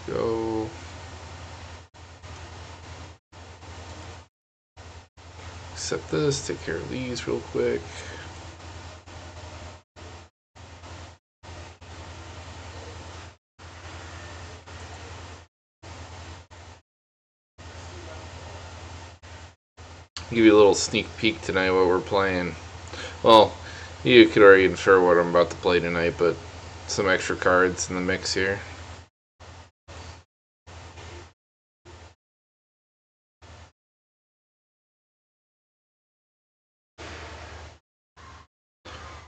Go. Accept this, take care of these real quick. Give you a little sneak peek tonight what we're playing. Well, you could already infer what I'm about to play tonight, but some extra cards in the mix here.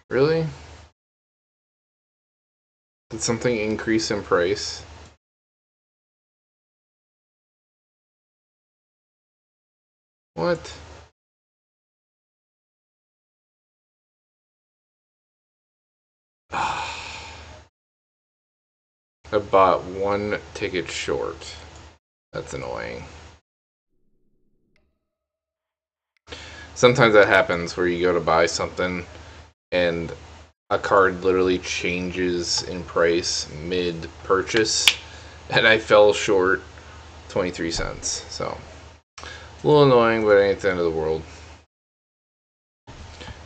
Really? Did something increase in price? What? I bought one ticket short. That's annoying. Sometimes that happens where you go to buy something and a card literally changes in price mid-purchase, and I fell short 23 cents. So, a little annoying, but it ain't the end of the world.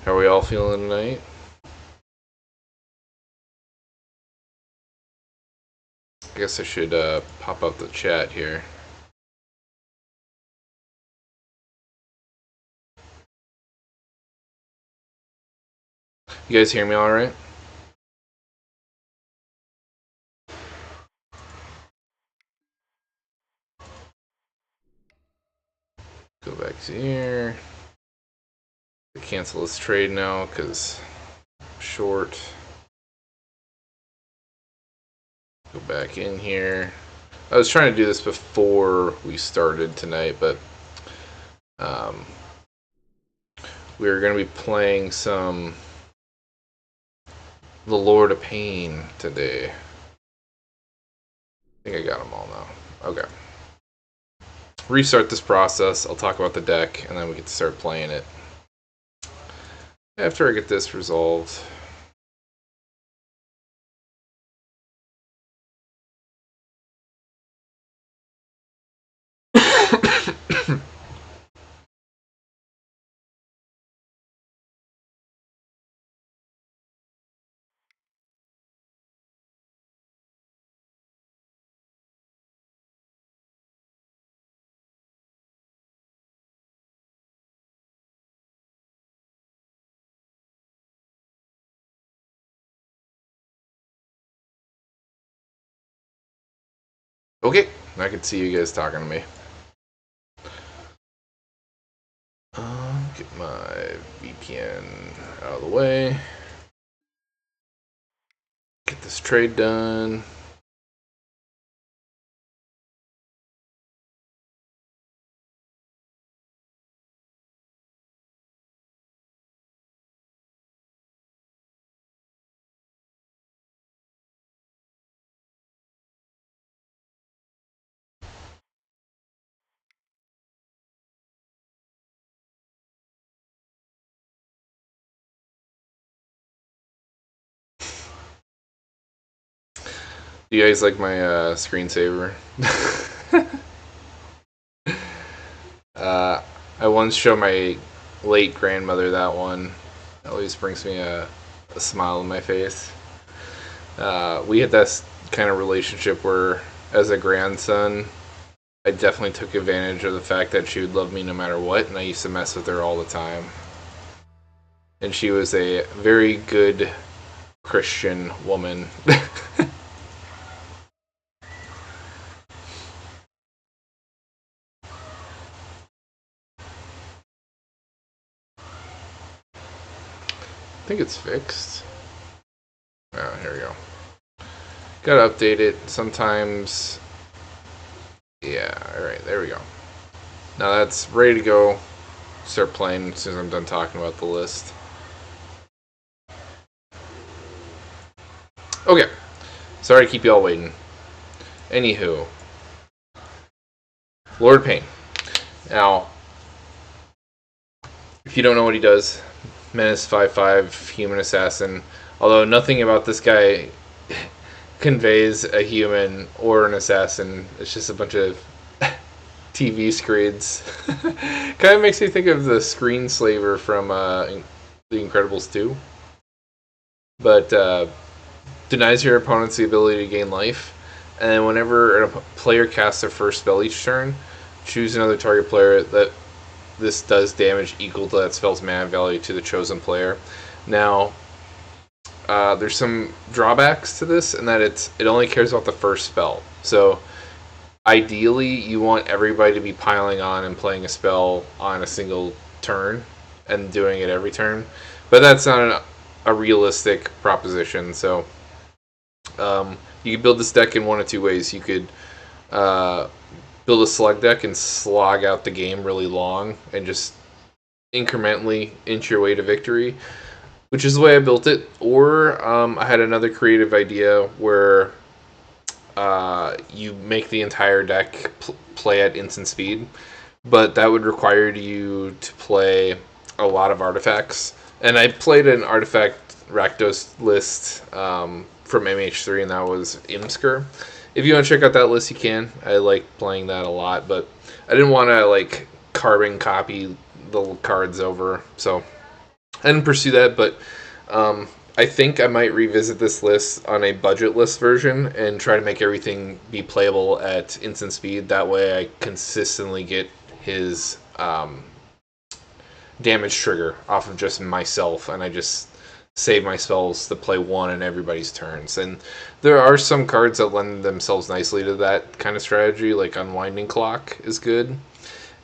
How are we all feeling tonight? I guess I should pop up the chat here. You guys hear me all right? Go back to here. Cancel this trade now because I'm short. Go back in here. I was trying to do this before we started tonight, but we're going to be playing some The Lord of Pain today. I think I got them all now. Okay. Restart this process. I'll talk about the deck, and then we get to start playing it. After I get this resolved. Okay, I can see you guys talking to me. Get my VPN out of the way. Get this trade done. Do you guys like my screensaver? I once showed my late grandmother that one. It always brings me a smile on my face. We had this kind of relationship where, as a grandson, I definitely took advantage of the fact that she would love me no matter what, and I used to mess with her all the time. And she was a very good Christian woman. I think it's fixed. Oh, here we go. Gotta update it. Sometimes. Yeah, alright, there we go. Now that's ready to go. Start playing as soon as I'm done talking about the list. Okay. Sorry to keep y'all waiting. Anywho. Lord Pain. Now, if you don't know what he does, Menace 5/5, Human Assassin. Although nothing about this guy conveys a human or an assassin. It's just a bunch of TV screens. Kind of makes me think of the screenslaver from The Incredibles 2. But denies your opponents the ability to gain life. And then whenever a player casts their first spell each turn, choose another target player that this does damage equal to that spell's mana value to the chosen player. Now, there's some drawbacks to this, in that it only cares about the first spell. So, ideally, you want everybody to be piling on and playing a spell on a single turn and doing it every turn. But that's not a realistic proposition. So, you could build this deck in one of two ways. You could build a slug deck and slog out the game really long and just incrementally inch your way to victory, which is the way I built it. Or I had another creative idea where you make the entire deck play at instant speed, but that would require you to play a lot of artifacts. And I played an artifact Rakdos list from MH3, and that was Imsker. If you want to check out that list, you can. I like playing that a lot, but I didn't want to like carbon copy the cards over, so I didn't pursue that. But I think I might revisit this list on a budget list version and try to make everything be playable at instant speed. That way I consistently get his damage trigger off of just myself, and I just save my spells to play one in everybody's turns. And there are some cards that lend themselves nicely to that kind of strategy, like Unwinding Clock is good.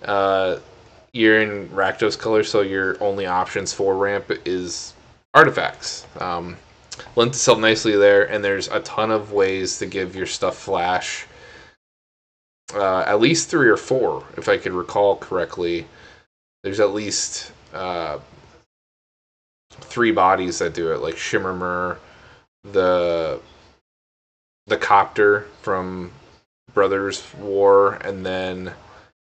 You're in Rakdos color, so your only options for ramp is artifacts. Lends itself nicely there, and there's a ton of ways to give your stuff flash. At least 3 or 4, if I could recall correctly. There's at least 3 bodies that do it, like Shimmermer, the Copter from Brothers War, and then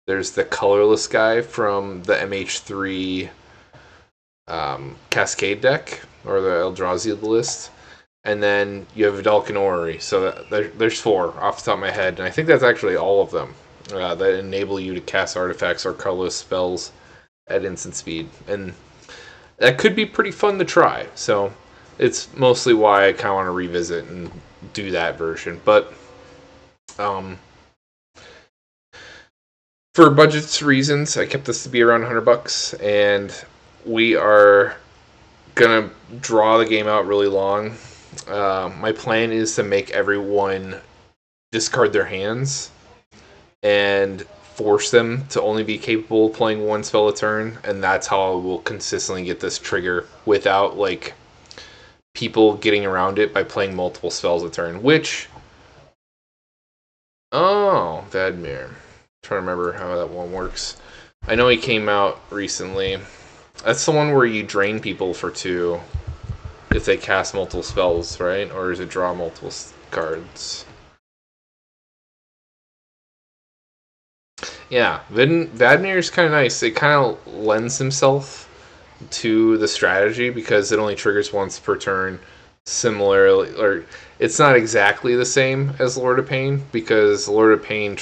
there's the colorless guy from the MH3 Cascade deck, or the Eldrazi list. And then you have Vedalken Orrery. So there's 4 off the top of my head, and I think that's actually all of them that enable you to cast artifacts or colorless spells at instant speed. And that could be pretty fun to try. So it's mostly why I kind of want to revisit and do that version. But for budget reasons, I kept this to be around $100, and we are gonna draw the game out really long. My plan is to make everyone discard their hands and force them to only be capable of playing one spell a turn, and that's how I will consistently get this trigger without like people getting around it by playing multiple spells a turn. Which, Vadmir. Trying to remember how that one works. I know he came out recently. That's the one where you drain people for 2 if they cast multiple spells, right? Or does it draw multiple cards? Yeah, Vadmir is kind of nice. It kind of lends himself to the strategy because it only triggers once per turn. Similarly, or it's not exactly the same as Lord of Pain, because Lord of Pain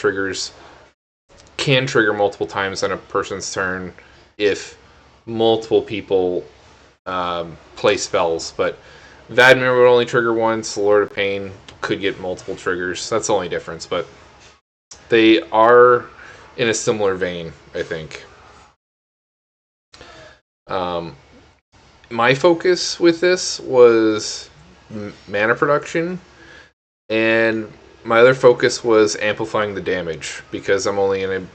can trigger multiple times on a person's turn if multiple people play spells. But Vadmir would only trigger once. Lord of Pain could get multiple triggers. That's the only difference, but they are in a similar vein, I think. My focus with this was mana production, and my other focus was amplifying the damage, because I'm only going to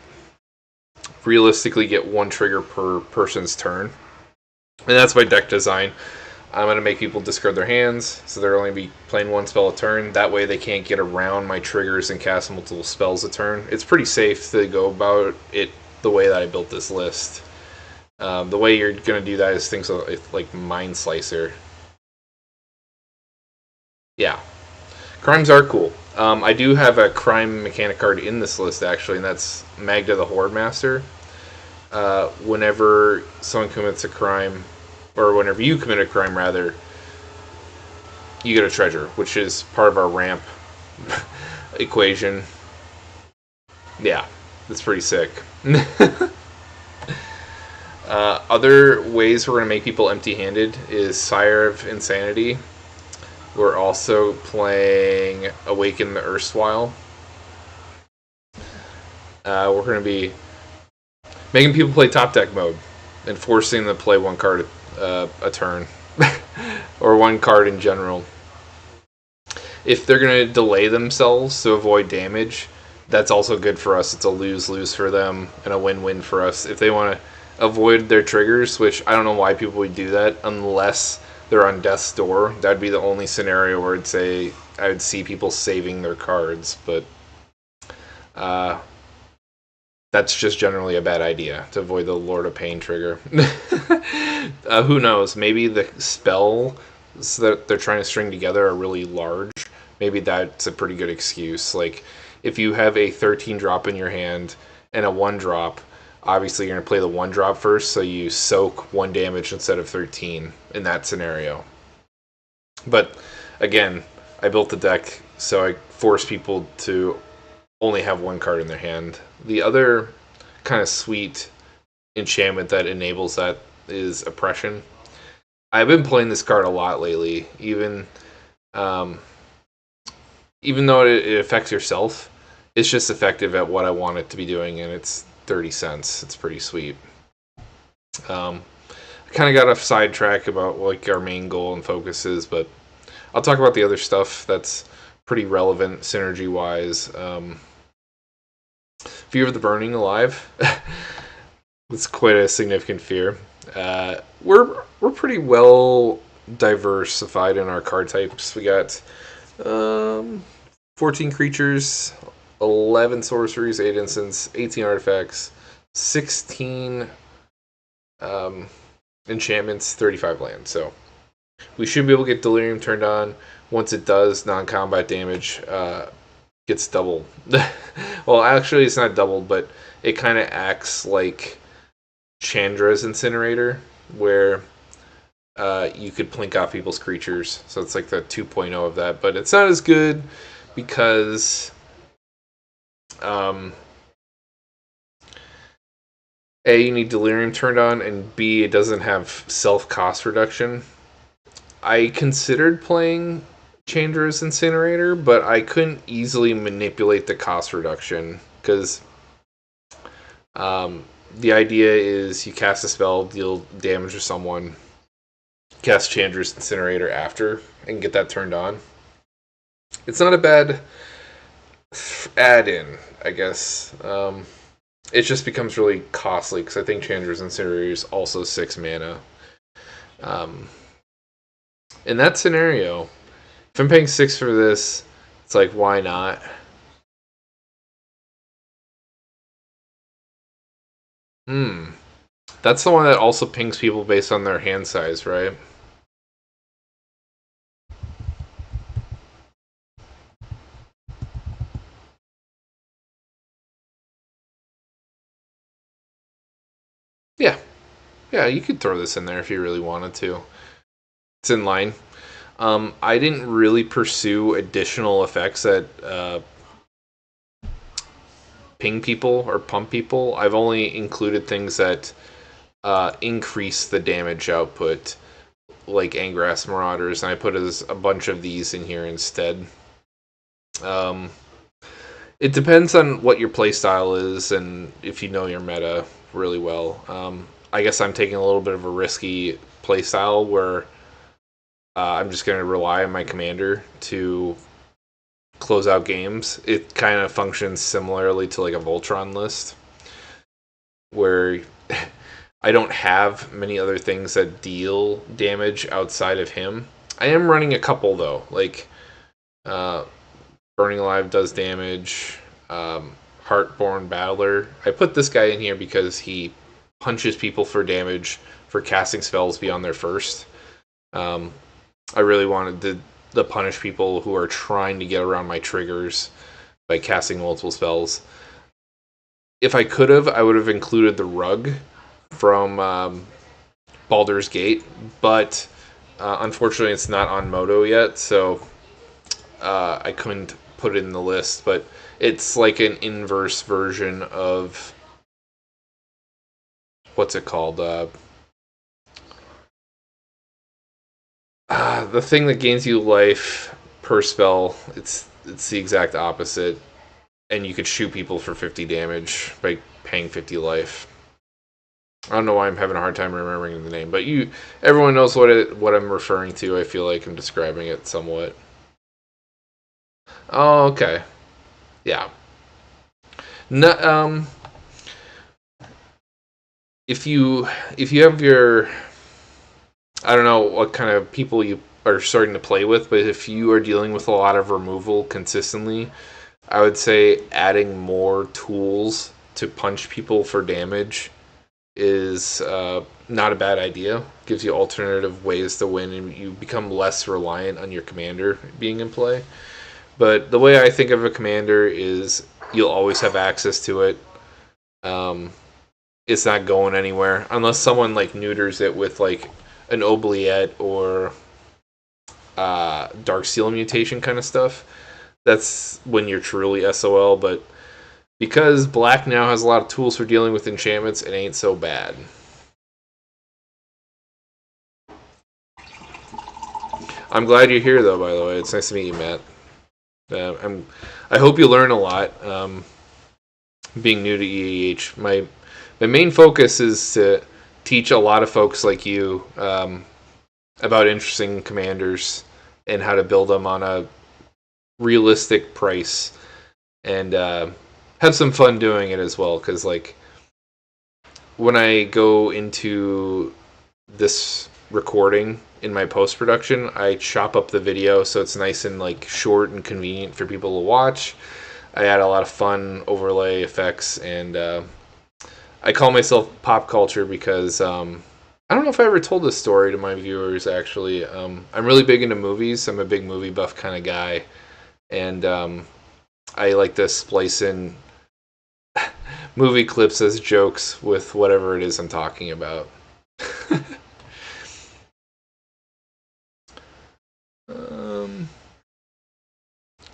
realistically get 1 trigger per person's turn. And that's my deck design. I'm going to make people discard their hands, so they'll only be playing 1 spell a turn. That way they can't get around my triggers and cast multiple spells a turn. It's pretty safe to go about it the way that I built this list. The way you're going to do that is things like Mind Slicer. Yeah. Crimes are cool. I do have a crime mechanic card in this list, actually, and that's Magda the Horde Master. Whenever someone commits a crime, or whenever you commit a crime, rather, you get a treasure, which is part of our ramp equation. Yeah, that's pretty sick. Other ways we're going to make people empty-handed is Sire of Insanity. We're also playing Awaken the Erstwhile. We're going to be making people play top deck mode and forcing them to play one card a turn. Or one card in general. If they're going to delay themselves to avoid damage, that's also good for us. It's a lose-lose for them and a win-win for us. If they want to avoid their triggers, which I don't know why people would do that unless they're on death's door, that'd be the only scenario where I would see people saving their cards, but that's just generally a bad idea to avoid the Lord of Pain trigger. Who knows? Maybe the spells that they're trying to string together are really large. Maybe that's a pretty good excuse. Like, if you have a 13 drop in your hand and a 1 drop, obviously you're going to play the 1 drop first, so you soak 1 damage instead of 13 in that scenario. But, again, I built the deck, so I force people to only have 1 card in their hand. The other kind of sweet enchantment that enables that is Oppression. I've been playing this card a lot lately, even though it affects yourself, it's just effective at what I want it to be doing, and it's 30 cents. It's pretty sweet. I kind of got off sidetrack about like our main goal and focus is, but I'll talk about the other stuff that's pretty relevant synergy-wise. Fear of the Burning Alive. It's quite a significant fear. We're pretty well diversified in our card types. We got 14 creatures, 11 sorceries, 8 instants, 18 artifacts, 16 enchantments, 35 lands. So we should be able to get Delirium turned on. Once it does, non-combat damage gets doubled. Well, actually, it's not doubled, but it kind of acts like Chandra's Incinerator, where you could plink off people's creatures. So it's like the 2.0 of that, but it's not as good because A, you need Delirium turned on, and B, it doesn't have self-cost reduction. I considered playing Chandra's Incinerator, but I couldn't easily manipulate the cost reduction, because the idea is you cast a spell, deal damage to someone, cast Chandra's Incinerator after, and get that turned on. It's not a bad add-in, I guess. It just becomes really costly, because I think Chandra's Incinerator is also 6 mana. In that scenario, if I'm paying 6 for this, it's like, why not? That's the one that also pings people based on their hand size, right? Yeah. Yeah, you could throw this in there if you really wanted to. It's in line. I didn't really pursue additional effects that ping people or pump people. I've only included things that increase the damage output, like Angrass Marauders, and I put a bunch of these in here instead. It depends on what your playstyle is and if you know your meta really well. I guess I'm taking a little bit of a risky playstyle where I'm just going to rely on my commander to close out games. It kind of functions similarly to like a Voltron list, where I don't have many other things that deal damage outside of him. I am running a couple though, like Burning Alive does damage, Heartborn Battler. I put this guy in here because he punches people for damage for casting spells beyond their first. I really wanted to punish people who are trying to get around my triggers by casting multiple spells. If I could have, I would have included the Rug from Baldur's Gate, but Unfortunately, it's not on Moto yet, so I couldn't put it in the list. But it's like an inverse version of what's it called? The thing that gains you life per spell. It's the exact opposite, and you could shoot people for 50 damage by paying 50 life. I don't know why I'm having a hard time remembering the name, but everyone knows what I'm referring to. I feel like I'm describing it somewhat. Oh, okay, yeah. No, if you have your, I don't know what kind of people you are starting to play with, but if you are dealing with a lot of removal consistently, I would say adding more tools to punch people for damage is not a bad idea. Gives you alternative ways to win, and you become less reliant on your commander being in play. But the way I think of a commander is you'll always have access to it. It's not going anywhere unless someone like neuters it with like an oubliette or dark seal mutation kind of stuff. That's when you're truly SOL. But because black now has a lot of tools for dealing with enchantments, it ain't so bad. I'm glad you're here, though. By the way, it's nice to meet you, Matt. I hope you learn a lot. Being new to EDH, my main focus is to teach a lot of folks like you about interesting commanders and how to build them on a realistic price, and have some fun doing it as well. Because like when I go into this recording in my post production, I chop up the video so it's nice and like short and convenient for people to watch. I add a lot of fun overlay effects, and I call myself pop culture because I don't know if I ever told this story to my viewers. Actually, I'm really big into movies. I'm a big movie buff kind of guy, and I like to splice in movie clips as jokes with whatever it is I'm talking about.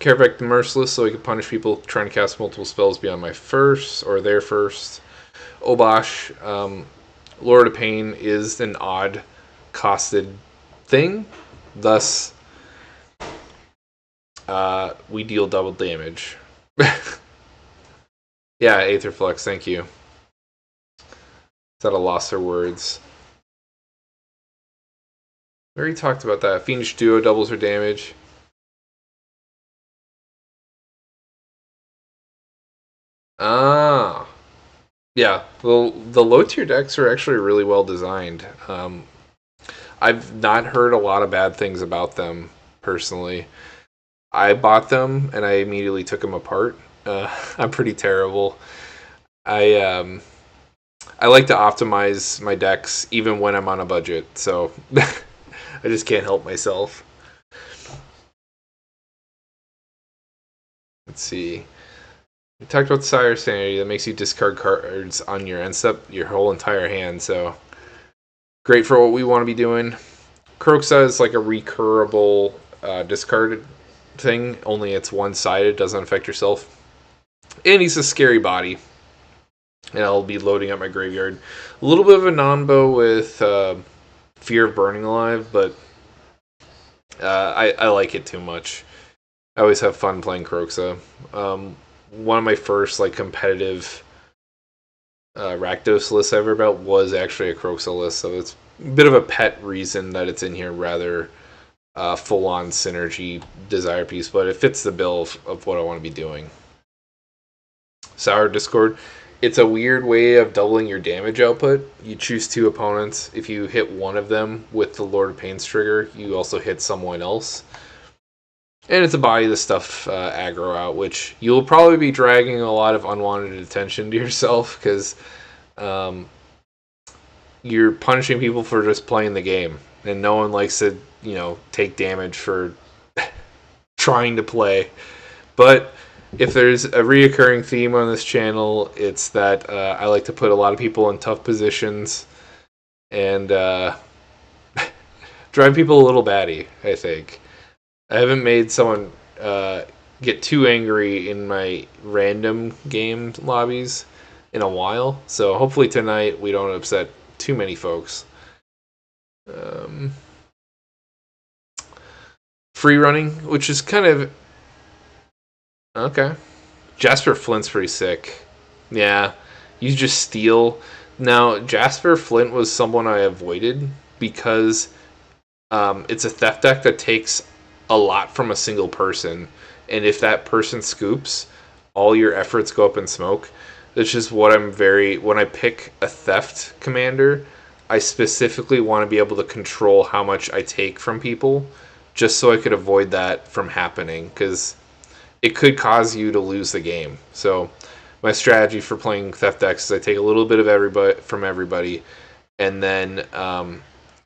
Carevec the Merciless, so he can punish people trying to cast multiple spells beyond my first or their first. Obosh, Lord of Pain is an odd costed thing, thus we deal double damage. Yeah, Aetherflux, thank you. Is that a loss for words? We already talked about that. Fiendish Duo doubles her damage. Ah. Yeah, well, the low tier decks are actually really well designed. I've not heard a lot of bad things about them personally. I bought them and I immediately took them apart. I'm pretty terrible. I I like to optimize my decks even when I'm on a budget, so I just can't help myself. Let's see. We talked about Sire Sanity. That makes you discard cards on your end step, your whole entire hand. So great for what we want to be doing. Kroxa is like a recurable discard thing. Only it's one-sided. Doesn't affect yourself. And he's a scary body. And I'll be loading up my graveyard. A little bit of a non-bow with Fear of Burning Alive, but I like it too much. I always have fun playing Kroxa. One of my first like competitive Rakdos lists I ever built was actually a Kroxa list, so it's a bit of a pet reason that it's in here, rather full-on synergy desire piece, but it fits the bill of what I want to be doing. Sour Discord. It's a weird way of doubling your damage output. You choose two opponents. If you hit one of them with the Lord of Pain's trigger, you also hit someone else. And it's a body the stuff aggro out, which you'll probably be dragging a lot of unwanted attention to yourself, because you're punishing people for just playing the game. And no one likes to, take damage for trying to play. But if there's a reoccurring theme on this channel, it's that I like to put a lot of people in tough positions and drive people a little batty, I think. I haven't made someone get too angry in my random game lobbies in a while, so hopefully tonight we don't upset too many folks. Free running, which is kind of okay. Jasper Flint's pretty sick. Yeah, you just steal. Now Jasper Flint was someone I avoided because it's a theft deck that takes a lot from a single person, and if that person scoops, all your efforts go up in smoke. That's just what I'm very. When I pick a theft commander, I specifically want to be able to control how much I take from people, just so I could avoid that from happening, because it could cause you to lose the game. So my strategy for playing theft decks is I take a little bit of everybody from everybody, and then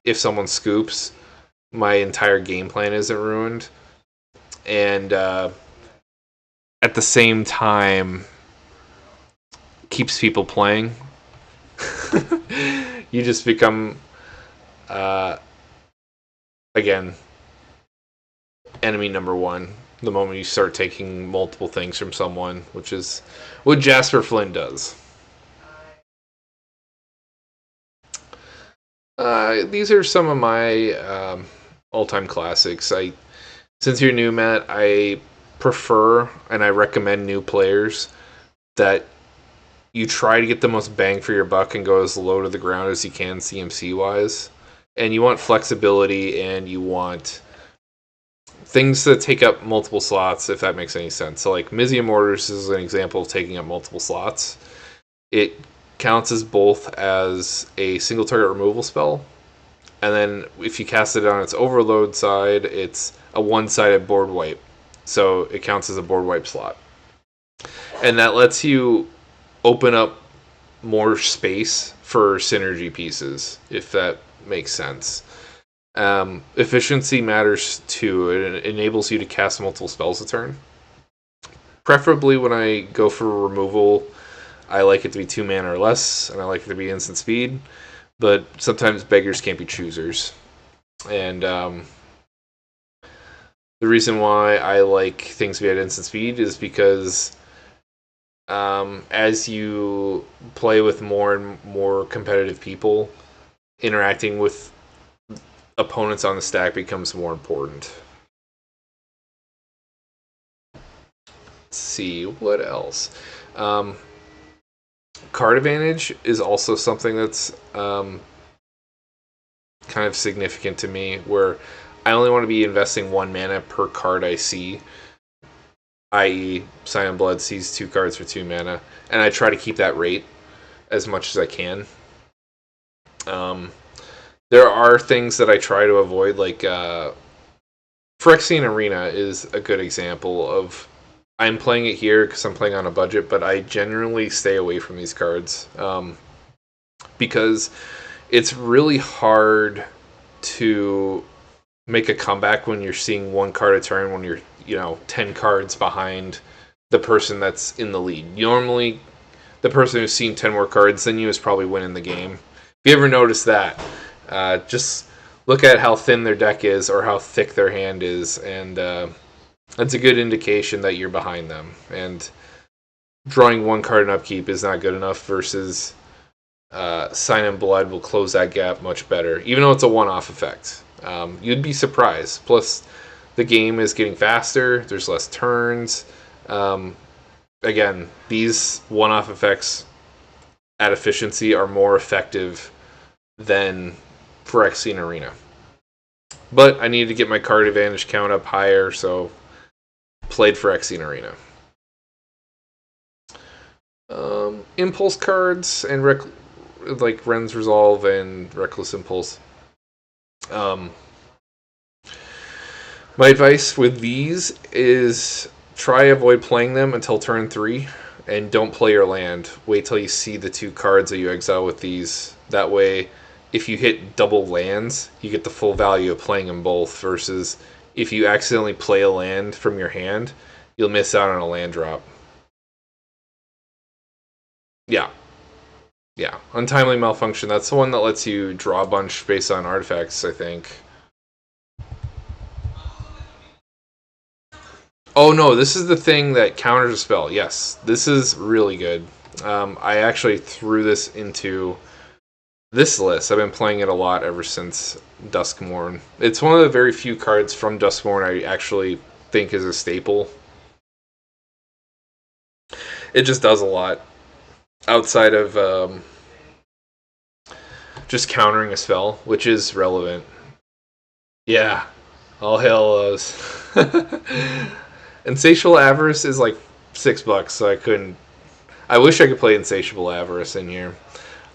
if someone scoops, my entire game plan isn't ruined, and at the same time keeps people playing. You just become again enemy number one the moment you start taking multiple things from someone, which is what Jasper Flynn does. These are some of my all-time classics. Since you're new, Matt, I prefer and I recommend new players that you try to get the most bang for your buck and go as low to the ground as you can CMC wise. And you want flexibility and you want things that take up multiple slots, if that makes any sense. So like Mizium Mortars is an example of taking up multiple slots. It counts as both as a single target removal spell, and then if you cast it on its overload side, it's a one-sided board wipe. So it counts as a board wipe slot. And that lets you open up more space for synergy pieces, if that makes sense. Efficiency matters too. It enables you to cast multiple spells a turn. Preferably when I go for removal, I like it to be 2 mana or less, and I like it to be instant speed. But sometimes beggars can't be choosers. And the reason why I like things to be at instant speed is because as you play with more and more competitive people, interacting with opponents on the stack becomes more important. Let's see, what else? Card advantage is also something that's kind of significant to me, where I only want to be investing 1 mana per card I see, i.e. Sign of Blood sees 2 cards for 2 mana, and I try to keep that rate as much as I can. There are things that I try to avoid, like Phyrexian Arena is a good example of, I'm playing it here because I'm playing on a budget, but I generally stay away from these cards because it's really hard to make a comeback when you're seeing 1 card a turn when you're 10 cards behind the person that's in the lead. Normally, the person who's seen 10 more cards than you is probably winning the game. If you ever notice that, just look at how thin their deck is or how thick their hand is, and that's a good indication that you're behind them. And drawing 1 card in upkeep is not good enough versus Sign in Blood will close that gap much better, even though it's a one-off effect. You'd be surprised. Plus, the game is getting faster. There's less turns. Again, these one-off effects at efficiency are more effective than Phyrexian Arena. But I needed to get my card advantage count up higher, so played Phyrexian Arena. Impulse cards and like Ren's Resolve and Reckless Impulse. My advice with these is try avoid playing them until turn 3, and don't play your land. Wait till you see the 2 cards that you exile with these. That way, if you hit double lands, you get the full value of playing them both, versus if you accidentally play a land from your hand, you'll miss out on a land drop. Yeah. Untimely Malfunction, that's the one that lets you draw a bunch based on artifacts, I think. Oh no, this is the thing that counters a spell. Yes, this is really good. I actually threw this into this list. I've been playing it a lot ever since Duskmourn. It's one of the very few cards from Duskmourn I actually think is a staple. It just does a lot outside of just countering a spell, which is relevant. Yeah, all hail those. Insatiable Avarice is like $6, so I couldn't. I wish I could play Insatiable Avarice in here.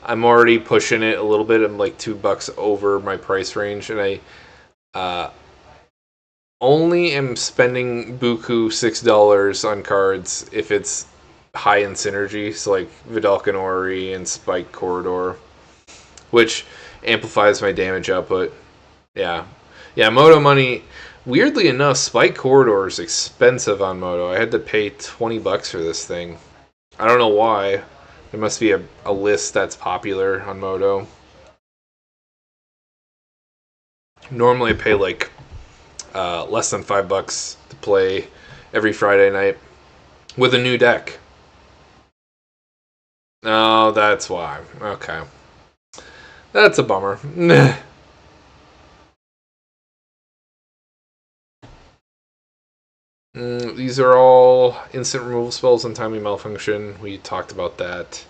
I'm already pushing it a little bit. I'm like $2 over my price range, and I only am spending buku $6 on cards if it's high in synergy, so like Vidalcan Ori and Spike Corridor, which amplifies my damage output. Yeah. Yeah, Moto money. Weirdly enough, Spike Corridor is expensive on Moto. I had to pay $20 for this thing. I don't know why. There must be a list that's popular on Moto. Normally I pay like less than $5 to play every Friday night with a new deck. Oh, that's why. Okay. That's a bummer. These are all instant removal spells and timely malfunction. We talked about that.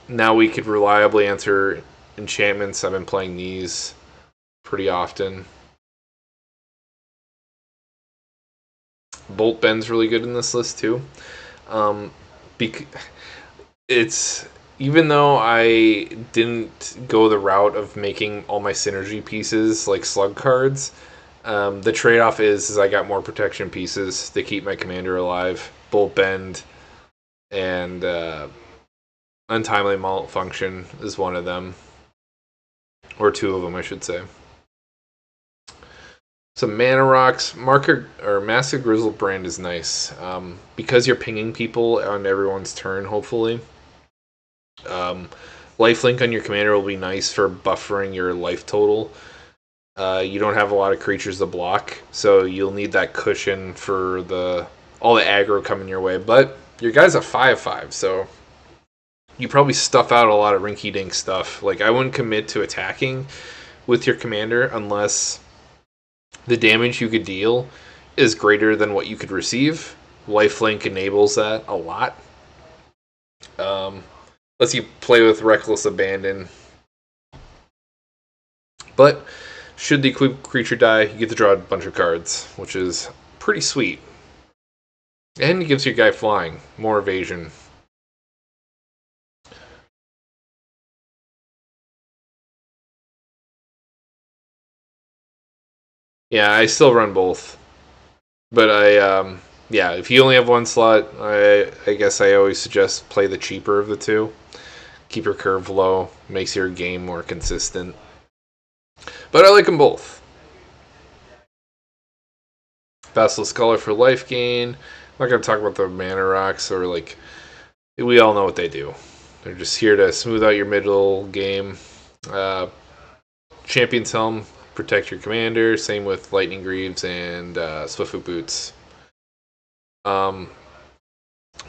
Now we could reliably answer enchantments. I've been playing these pretty often. Bolt Bend's really good in this list too. It's even though I didn't go the route of making all my synergy pieces like slug cards. The trade-off is I got more protection pieces to keep my commander alive. Bolt Bend and Untimely Malfunction is one of them. Or two of them, I should say. Some Mana Rocks. Massive Grizzlebrand is nice. Because you're pinging people on everyone's turn, hopefully. Lifelink on your commander will be nice for buffering your life total. You don't have a lot of creatures to block, so you'll need that cushion for all the aggro coming your way. But your guy's a 5/5, so you probably stuff out a lot of rinky-dink stuff. Like, I wouldn't commit to attacking with your commander unless the damage you could deal is greater than what you could receive. Lifelink enables that a lot. Lets you play with Reckless Abandon. But should the equipped creature die, you get to draw a bunch of cards, which is pretty sweet. And it gives your guy flying, more evasion. Yeah, I still run both. But if you only have one slot, I guess I always suggest play the cheaper of the two. Keep your curve low, makes your game more consistent. But I like them both. Basilisk Scholar for life gain. I'm not going to talk about the Mana Rocks, or like, we all know what they do. They're just here to smooth out your middle game. Champion's Helm, protect your commander. Same with Lightning Greaves and Swiftfoot Boots.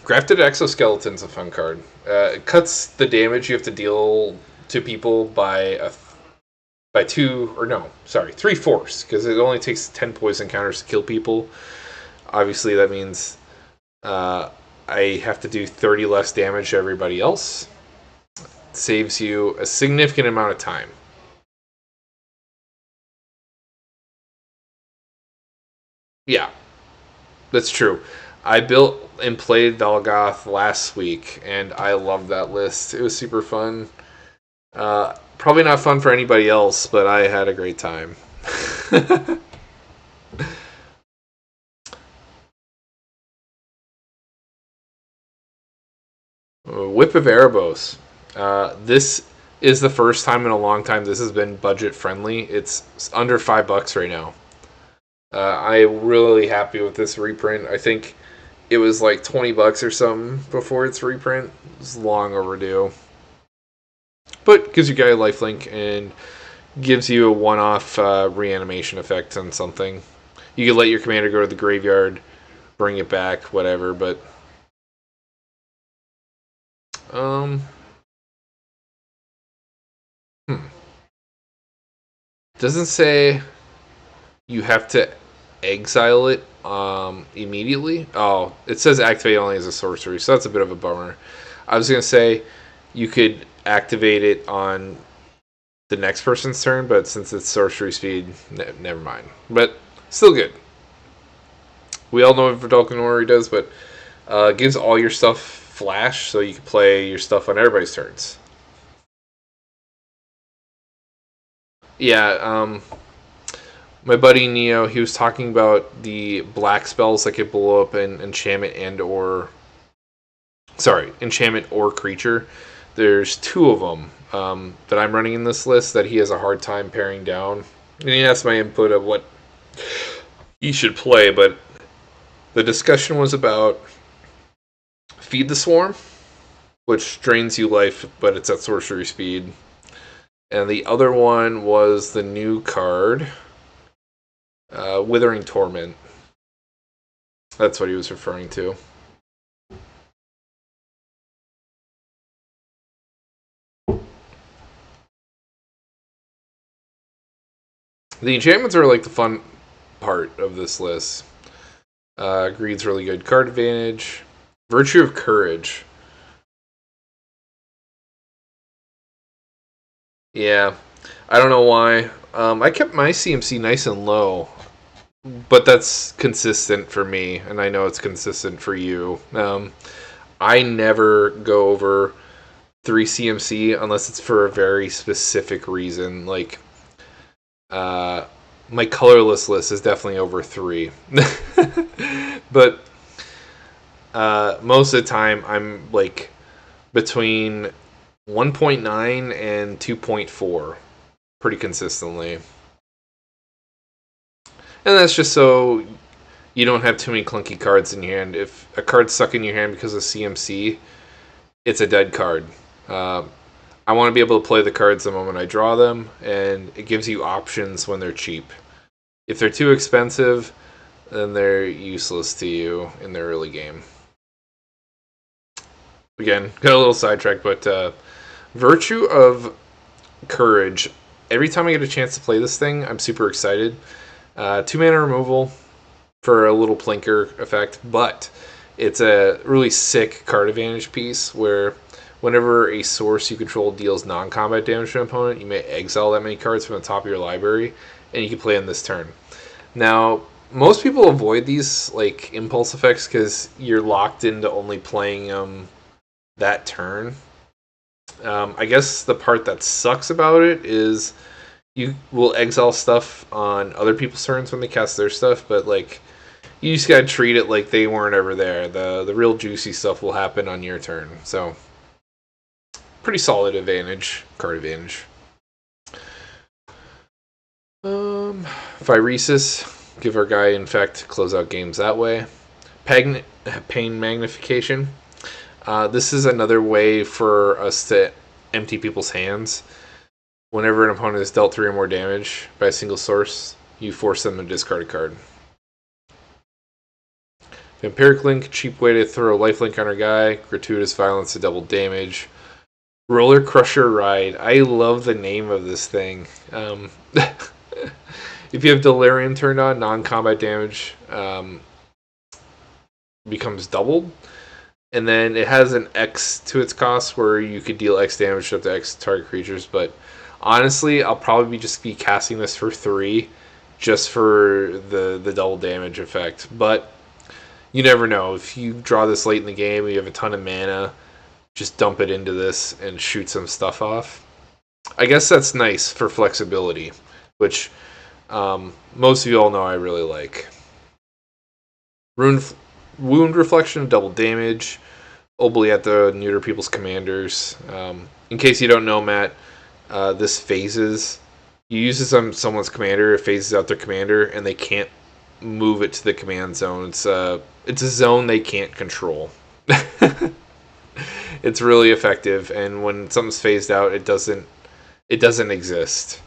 Grafted Exoskeleton's a fun card. It cuts the damage you have to deal to people by 3 force, because it only takes 10 poison counters to kill people. Obviously, that means I have to do 30 less damage to everybody else. It saves you a significant amount of time. Yeah, that's true. I built and played Dalgoth last week, and I loved that list. It was super fun. Probably not fun for anybody else, but I had a great time. Whip of Erebos. This is the first time in a long time this has been budget friendly. It's under $5 right now. I'm really happy with this reprint. I think it was like $20 or something before its reprint. It's long overdue. But gives you guy a lifelink and gives you a one-off reanimation effect on something. You could let your commander go to the graveyard, bring it back, whatever. But um, hmm. Doesn't say you have to exile it immediately. Oh, it says activate only as a sorcery, so that's a bit of a bummer. I was gonna say you could activate it on the next person's turn, but since it's sorcery speed, never mind. But still good. We all know what Verdalcan Orrery does, but gives all your stuff flash, so you can play your stuff on everybody's turns. Yeah, my buddy Neo, he was talking about the black spells that could blow up an enchantment enchantment or creature. There's two of them that I'm running in this list that he has a hard time paring down. And he asked my input of what he should play, but the discussion was about Feed the Swarm, which drains you life, but it's at sorcery speed. And the other one was the new card, Withering Torment. That's what he was referring to. The enchantments are like the fun part of this list. Greed's really good card advantage. Virtue of Courage. Yeah, I don't know why. I kept my CMC nice and low, but that's consistent for me, and I know it's consistent for you. I never go over 3 CMC unless it's for a very specific reason. Like, my colorless list is definitely over 3. But most of the time, I'm like between 1.9 and 2.4 pretty consistently. And that's just so you don't have too many clunky cards in your hand. If a card's stuck in your hand because of CMC, it's a dead card. I want to be able to play the cards the moment I draw them, and it gives you options when they're cheap. If they're too expensive, then they're useless to you in the early game. Again, got a little sidetracked, but Virtue of Courage. Every time I get a chance to play this thing, I'm super excited. 2 mana removal for a little plinker effect, but it's a really sick card advantage piece where whenever a source you control deals non-combat damage to an opponent, you may exile that many cards from the top of your library, and you can play on this turn. Now, most people avoid these like impulse effects because you're locked into only playing them that turn. I guess the part that sucks about it is you will exile stuff on other people's turns when they cast their stuff, but like you just gotta treat it like they weren't ever there. The real juicy stuff will happen on your turn. So pretty solid card advantage. Phyresis, give our guy Infect, close out games that way. Pain Magnification. This is another way for us to empty people's hands. Whenever an opponent is dealt 3 or more damage by a single source, you force them to discard a card. Vampiric Link, cheap way to throw a lifelink on our guy. Gratuitous Violence to double damage. Roller Crusher Ride. I love the name of this thing. If you have Delirium turned on, non-combat damage becomes doubled. And then it has an X to its cost where you could deal X damage to up to X target creatures. But honestly, I'll probably just be casting this for 3 just for the double damage effect. But you never know. If you draw this late in the game, you have a ton of mana, just dump it into this and shoot some stuff off. I guess that's nice for flexibility, which most of you all know I really like. Wound Reflection, double damage. Oubliette to neuter people's commanders. In case you don't know, Matt, this phases. You use this on someone's commander, it phases out their commander, and they can't move it to the command zone. It's a zone they can't control. It's really effective, and when something's phased out, it doesn't exist.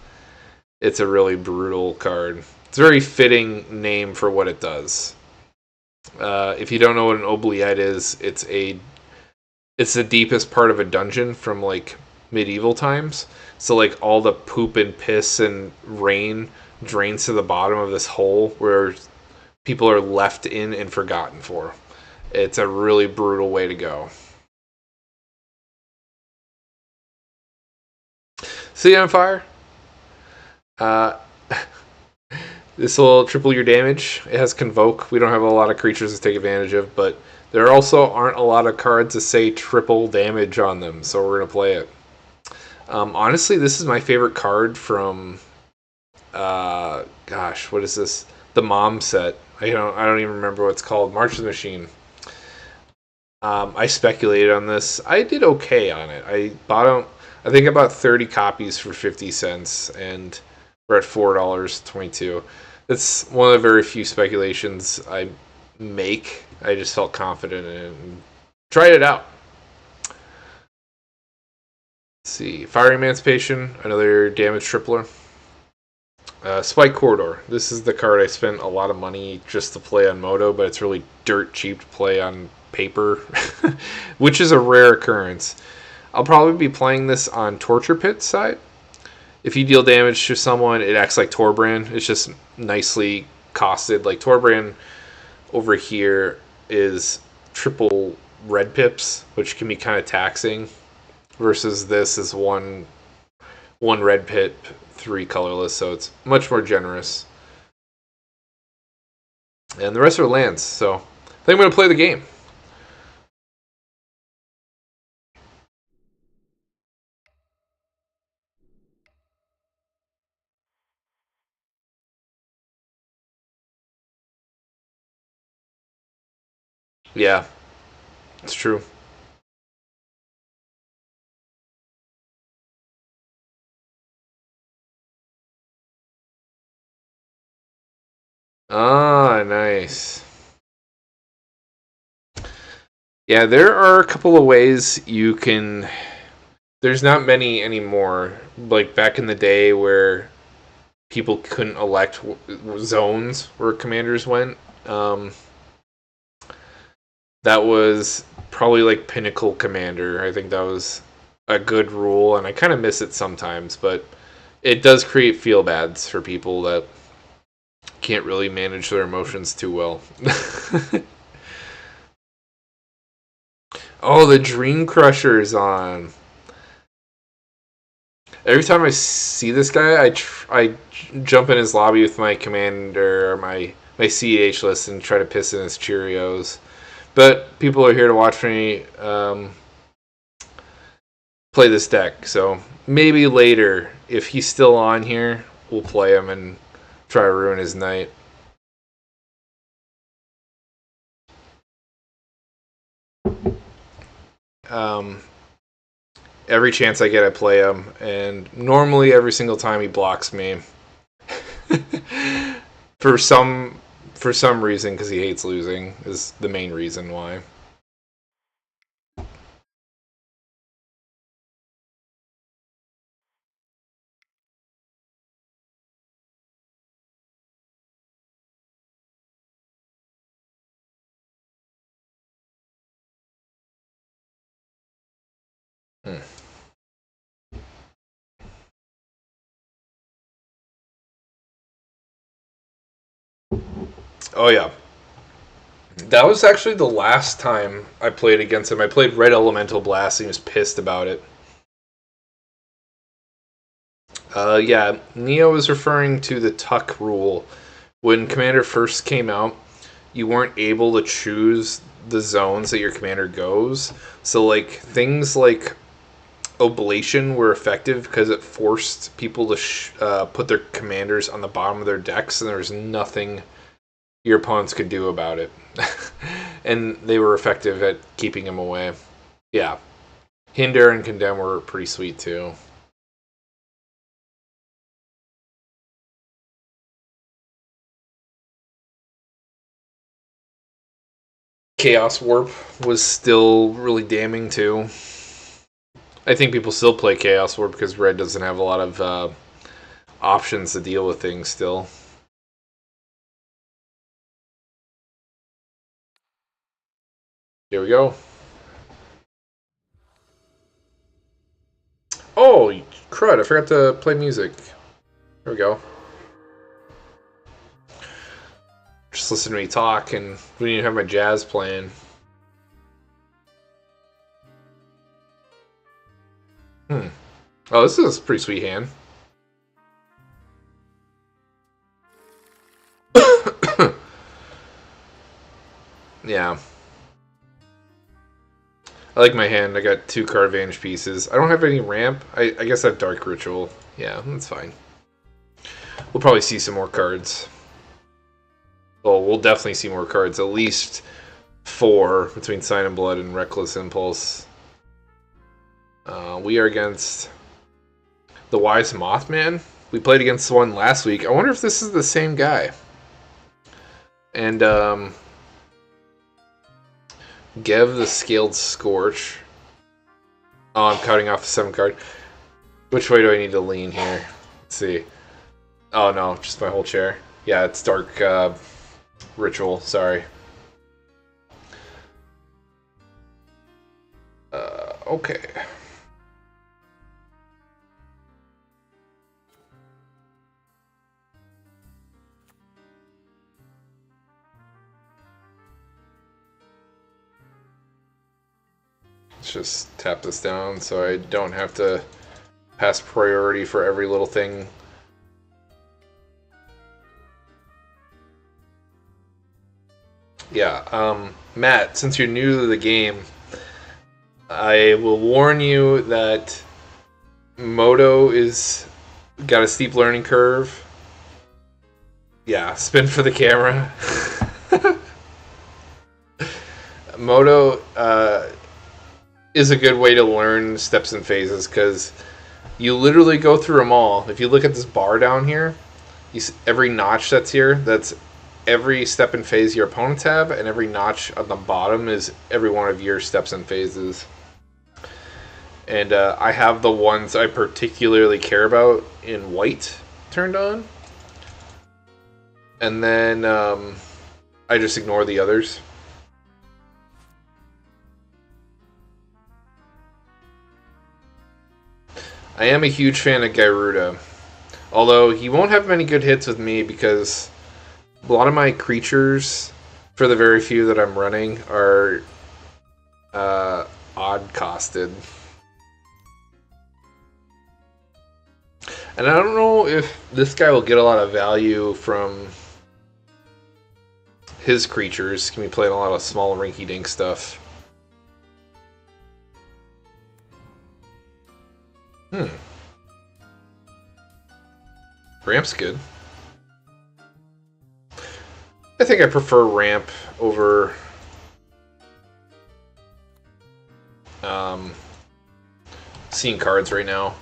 It's a really brutal card. It's a very fitting name for what it does. If you don't know what an oubliette is, it's the deepest part of a dungeon from like medieval times. So like all the poop and piss and rain drains to the bottom of this hole where people are left in and forgotten for. It's a really brutal way to go. City on Fire. Uh, this will triple your damage. It has Convoke. We don't have a lot of creatures to take advantage of, but there also aren't a lot of cards that say triple damage on them, so we're going to play it. Honestly, this is my favorite card from, what is this? The Mom set. I don't even remember what it's called. March of the Machine. I speculated on this. I did okay on it. I think about 30 copies for 50 cents, and we're at $4.22. That's one of the very few speculations I make. I just felt confident in it and tried it out. Let's see. Fire Emancipation, another damage tripler. Spike Corridor. This is the card I spent a lot of money just to play on Moto, but it's really dirt cheap to play on paper, which is a rare occurrence. I'll probably be playing this on Torture Pit side. If you deal damage to someone, it acts like Torbrand. It's just nicely costed. Like Torbrand over here is triple red pips, which can be kind of taxing, versus this is one red pip, 3 colorless, so it's much more generous. And the rest are lands, so I think I'm going to play the game. Yeah, it's true. Ah, nice. Yeah, there are a couple of ways you can. There's not many anymore. Like back in the day where people couldn't elect zones where commanders went. That was probably like Pinnacle Commander. I think that was a good rule, and I kind of miss it sometimes, but it does create feel bads for people that can't really manage their emotions too well. Oh, the Dream Crusher is on. Every time I see this guy, I jump in his lobby with my commander or my CEH list and try to piss in his Cheerios. But people are here to watch me play this deck, so maybe later, if he's still on here, we'll play him and try to ruin his night. Every chance I get, I play him, and normally every single time he blocks me. for some reason, because he hates losing, is the main reason why. Hmm. Oh yeah, that was actually the last time I played against him. I played Red Elemental Blast, and he was pissed about it. Yeah, Neo was referring to the Tuck rule. When Commander first came out, you weren't able to choose the zones that your commander goes. So, like, things like Oblation were effective because it forced people to put their commanders on the bottom of their decks, and there was nothing your opponents could do about it. And they were effective at keeping him away. Yeah. Hinder and Condemn were pretty sweet, too. Chaos Warp was still really damning too. I think people still play Chaos Warp because Red doesn't have a lot of options to deal with things still. Here we go. Oh, crud, I forgot to play music. There we go. Just listen to me talk, and we didn't even have my jazz playing. Oh, this is a pretty sweet hand. Yeah. I like my hand. I got 2 card advantage pieces. I don't have any ramp. I guess I have Dark Ritual. Yeah, that's fine. We'll probably see some more cards. Well, we'll definitely see more cards. At least 4 between Sign and Blood and Reckless Impulse. We are against the Wise Mothman. We played against one last week. I wonder if this is the same guy. And, Gev the Scaled Scorch. Oh, I'm cutting off the 7 card. Which way do I need to lean here? Let's see. Oh, no, just my whole chair. Yeah, it's Dark Ritual, sorry. Okay. Let's just tap this down so I don't have to pass priority for every little thing. Yeah, Matt, since you're new to the game, I will warn you that Moto is got a steep learning curve. Yeah, spin for the camera. Moto is a good way to learn steps and phases because you literally go through them all. If you look at this bar down here, every notch that's here, that's every step and phase your opponents have, and every notch on the bottom is every one of your steps and phases. And I have the ones I particularly care about in white turned on. And then I just ignore the others. I am a huge fan of Gyruda. Although he won't have many good hits with me because a lot of my creatures, for the very few that I'm running, are odd costed. And I don't know if this guy will get a lot of value from his creatures. Can be playing a lot of small rinky-dink stuff. Ramp's good. I think I prefer ramp over seeing cards right now.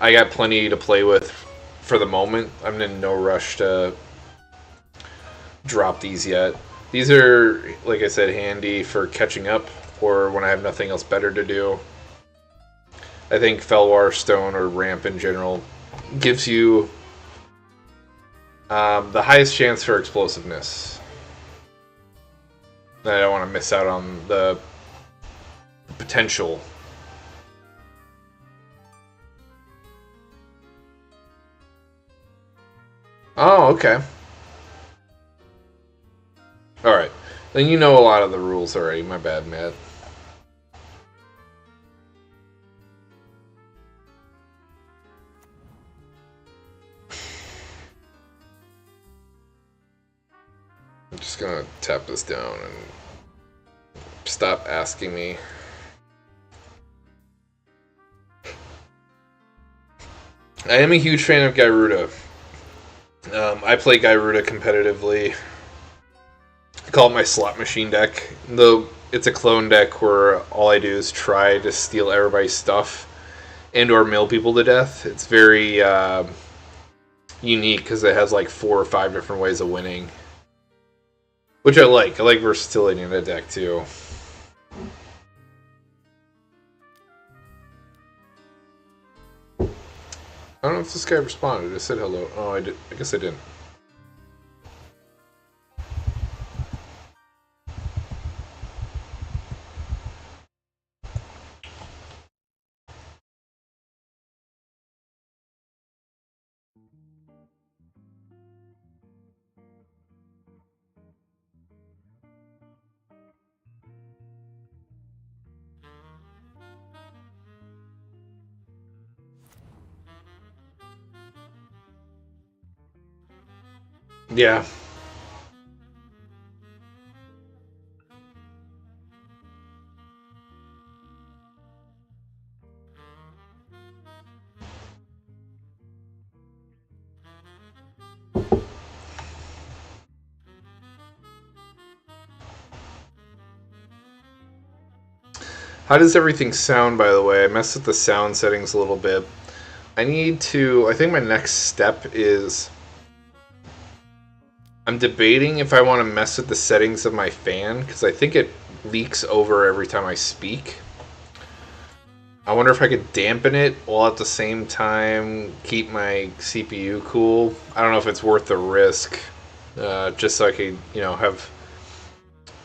I got plenty to play with for the moment. I'm in no rush to drop these yet. These are, like I said, handy for catching up or when I have nothing else better to do. I think Felwar Stone or ramp in general gives you the highest chance for explosiveness. I don't want to miss out on the potential. Oh, okay. Alright. Then you know a lot of the rules already. My bad, Matt. I'm just gonna tap this down and stop asking me. I am a huge fan of Gyruda. I play Gyruda competitively. I call it my slot machine deck. Though it's a clone deck where all I do is try to steal everybody's stuff and or mill people to death. It's very unique because it has like 4 or 5 different ways of winning. Which I like. I like versatility in the deck too. I don't know if this guy responded. I said hello. Oh, I guess I didn't. Yeah. How does everything sound, by the way? I messed with the sound settings a little bit. I think my next step is I'm debating if I want to mess with the settings of my fan, because I think it leaks over every time I speak. I wonder if I could dampen it while at the same time keep my CPU cool. I don't know if it's worth the risk, just so I could, have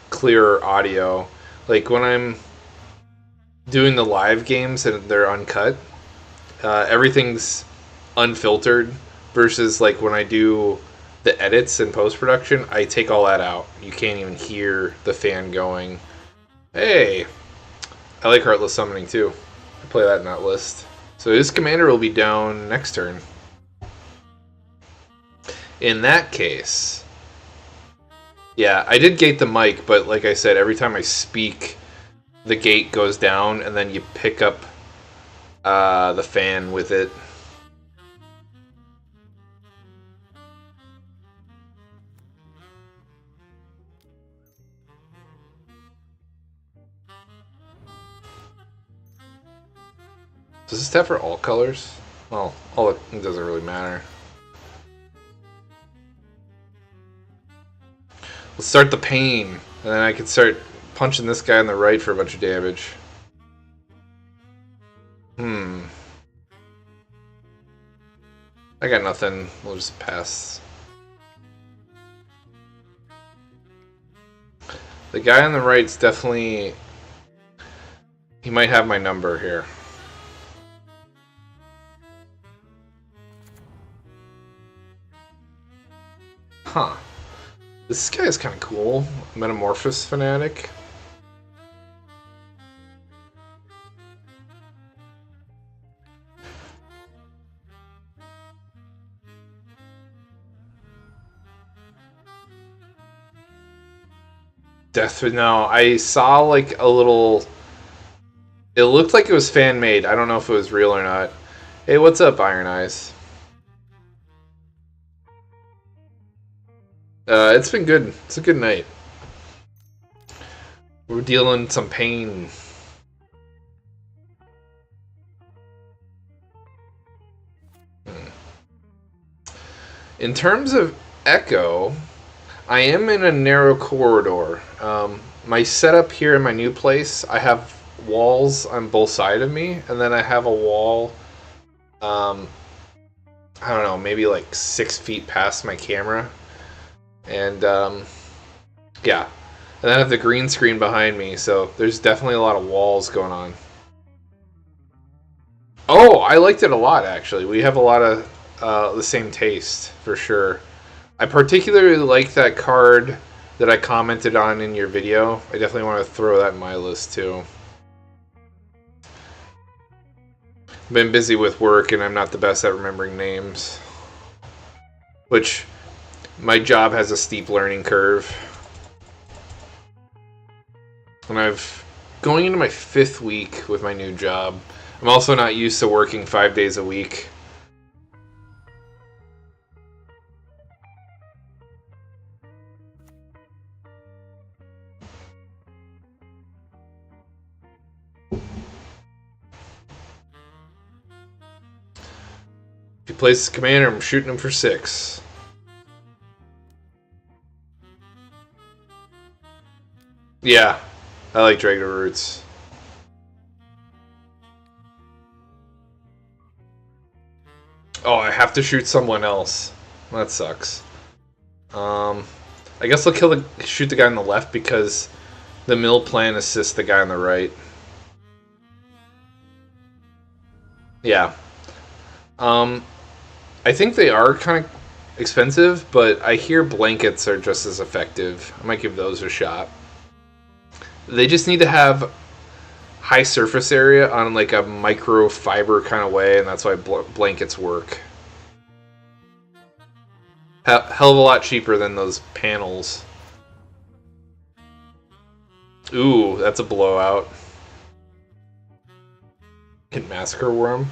clearer audio. Like when I'm doing the live games and they're uncut, everything's unfiltered, versus like when I do the edits in post-production, I take all that out. You can't even hear the fan going. Hey, I like Heartless Summoning too. I play that in that list. So his commander will be down next turn. In that case, yeah, I did gate the mic, but like I said, every time I speak, the gate goes down, and then you pick up the fan with it. Does this have for all colors? Well, it doesn't really matter. Let's start the pain, and then I can start punching this guy on the right for a bunch of damage. I got nothing. We'll just pass. The guy on the right's definitely... He might have my number here. Huh. This guy is kind of cool. Metamorphosis Fanatic. No, I saw like a little... It looked like it was fan-made. I don't know if it was real or not. Hey, what's up, Iron Eyes? It's been good. It's a good night. We're dealing some pain. In terms of echo, I am in a narrow corridor. My setup here in my new place, I have walls on both sides of me, and then I have a wall, I don't know, maybe like 6 feet past my camera. And, yeah. And then I have the green screen behind me, so there's definitely a lot of walls going on. Oh, I liked it a lot, actually. We have a lot of the same taste, for sure. I particularly like that card that I commented on in your video. I definitely want to throw that in my list, too. Been busy with work, and I'm not the best at remembering names. Which... My job has a steep learning curve. And going into my 5th week with my new job. I'm also not used to working 5 days a week. If he plays the commander, I'm shooting him for 6. Yeah, I like Drago Roots. Oh, I have to shoot someone else. That sucks. I guess I'll shoot the guy on the left because the mill plan assists the guy on the right. Yeah. I think they are kind of expensive, but I hear blankets are just as effective. I might give those a shot. They just need to have high surface area on like a microfiber kind of way, and that's why blankets work. Hell of a lot cheaper than those panels. Ooh, that's a blowout. Hit Massacre Worm.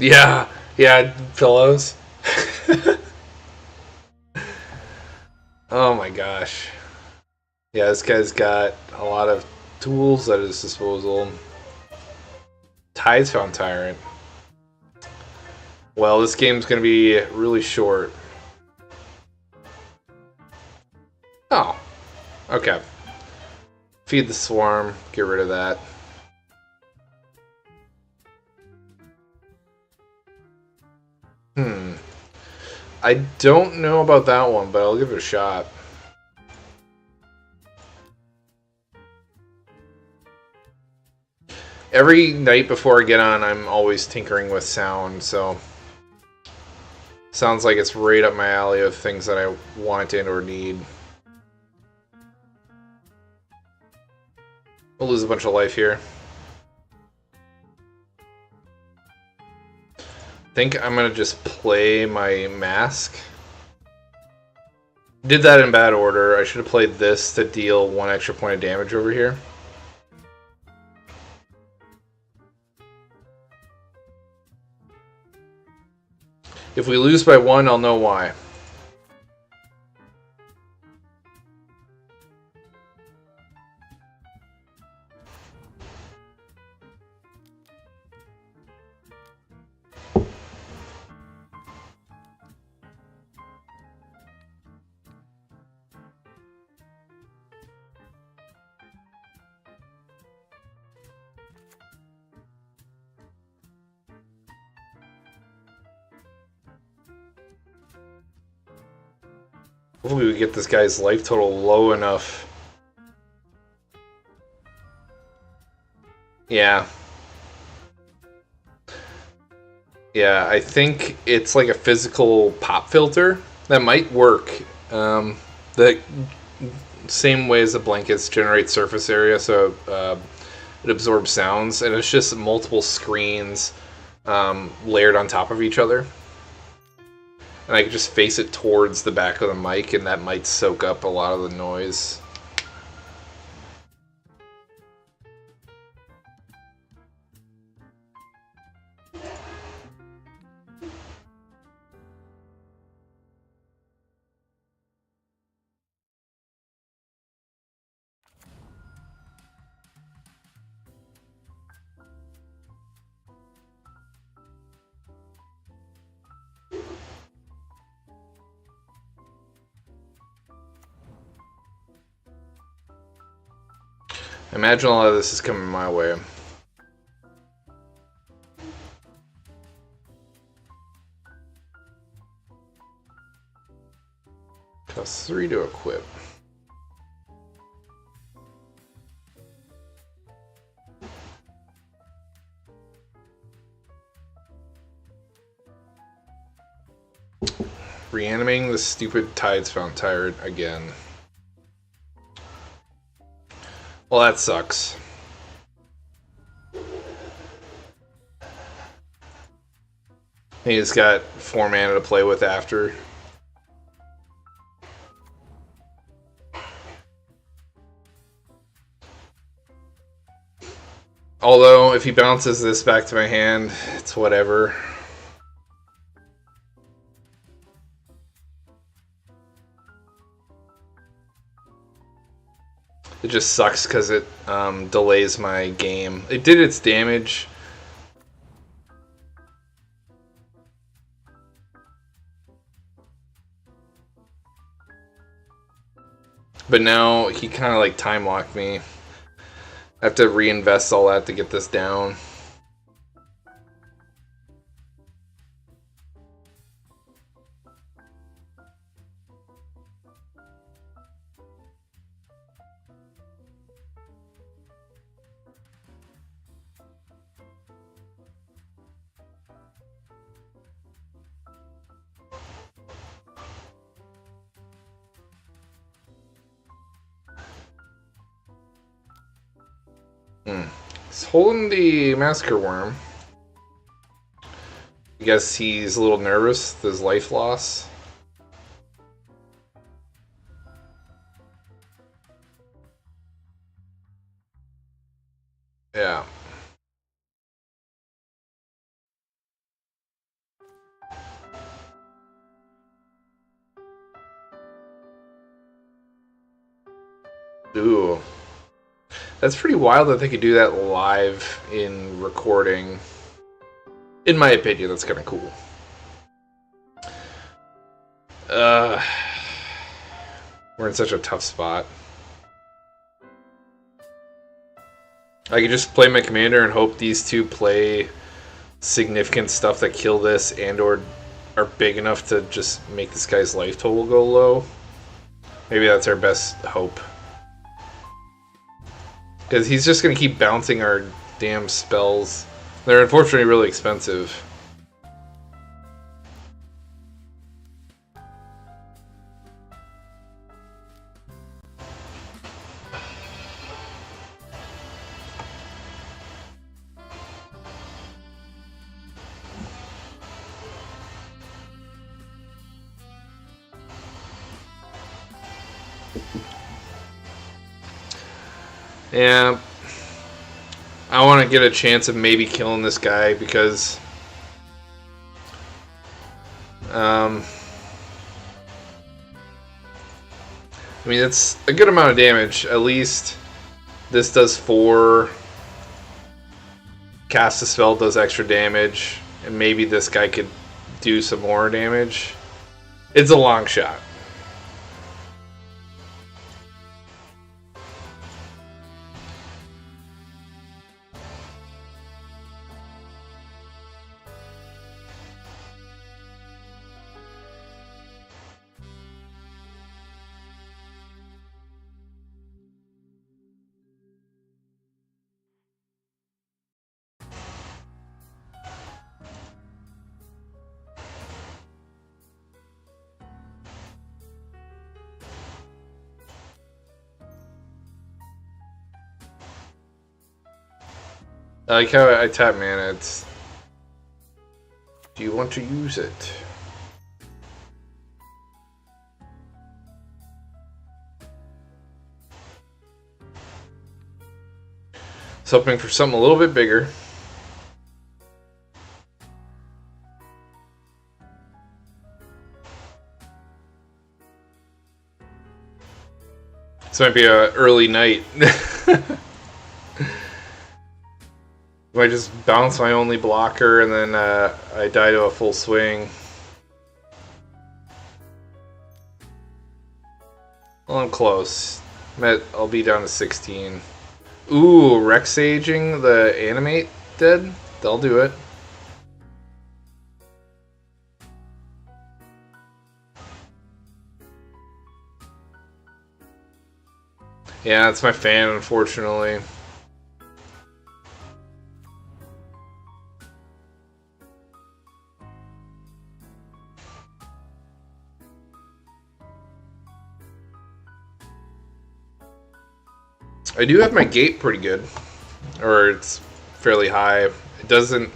Yeah, yeah, pillows. Oh my gosh. Yeah, this guy's got a lot of tools at his disposal. Tides Found Tyrant. Well, this game's gonna be really short. Oh, okay. Feed the swarm, get rid of that. I don't know about that one, but I'll give it a shot. Every night before I get on, I'm always tinkering with sound, so sounds like it's right up my alley of things that I want and or need. We'll lose a bunch of life here. I think I'm gonna just play my mask. Did that in bad order. I should have played this to deal 1 extra point of damage over here. If we lose by 1, I'll know why. Hopefully we get this guy's life total low enough. Yeah. Yeah, I think it's like a physical pop filter that might work. The same way as the blankets generate surface area, so it absorbs sounds, and it's just multiple screens layered on top of each other. And I can just face it towards the back of the mic, and that might soak up a lot of the noise. I imagine a lot of this is coming my way. Costs 3 to equip. Reanimating the stupid Tides Found Tyrant again. Well, that sucks. He's got 4 mana to play with after. Although, if he bounces this back to my hand, it's whatever. It just sucks because it delays my game. It did its damage. But now he kind of like time locked me. I have to reinvest all that to get this down. He's holding the Massacre Worm. I guess he's a little nervous with his life loss. Yeah. Ooh. That's pretty wild that they could do that live in recording. In my opinion, that's kind of cool. We're in such a tough spot. I could just play my commander and hope these two play significant stuff that kill this and or are big enough to just make this guy's life total go low. Maybe that's our best hope. Because he's just going to keep bouncing our damn spells. They're unfortunately really expensive. Yeah, I want to get a chance of maybe killing this guy because I mean, it's a good amount of damage. At least this does 4. Cast a spell does extra damage, and maybe this guy could do some more damage. It's a long shot. I like how I tap mana. It's, do you want to use it? It's hoping for something a little bit bigger. This might be an early night. I just bounce my only blocker and then I die to a full swing. Well, I'm close. I'll be down to 16. Ooh, Rex Aging the animate dead? They'll do it. Yeah, that's my fan, unfortunately. I do have my gate pretty good. Or it's fairly high. It doesn't...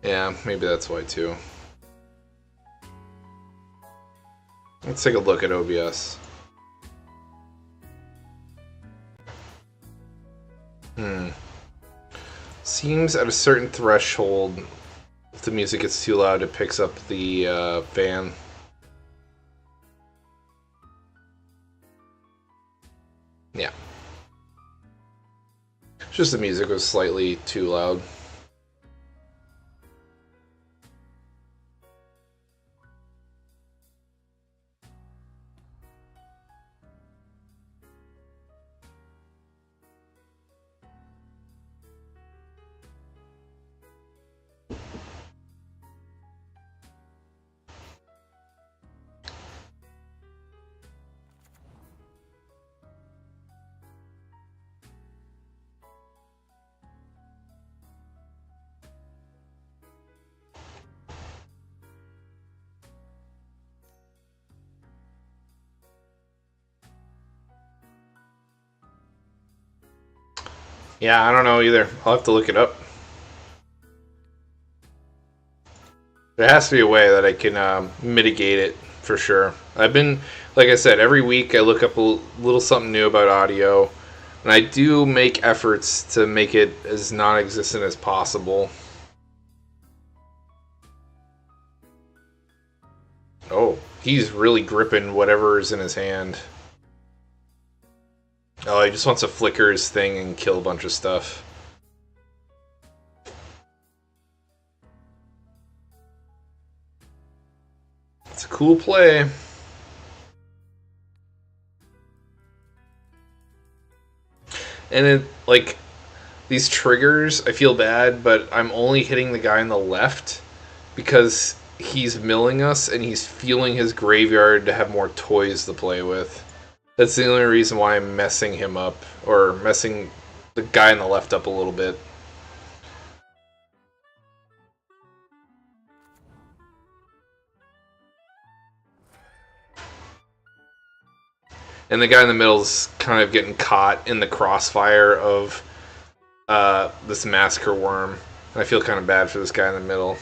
Yeah, maybe that's why too. Let's take a look at OBS. Seems at a certain threshold, if the music gets too loud, it picks up the fan. Yeah. It's just the music was slightly too loud. Yeah, I don't know either. I'll have to look it up. There has to be a way that I can mitigate it for sure. I've been, like I said, every week I look up a little something new about audio, and I do make efforts to make it as non-existent as possible. Oh, he's really gripping whatever is in his hand. Oh, he just wants to flicker his thing and kill a bunch of stuff. It's a cool play. And it, like, these triggers, I feel bad, but I'm only hitting the guy on the left because he's milling us and he's fueling his graveyard to have more toys to play with. That's the only reason why I'm messing him up, or messing the guy on the left up a little bit. And the guy in the middle's kind of getting caught in the crossfire of this massacre worm. And I feel kind of bad for this guy in the middle.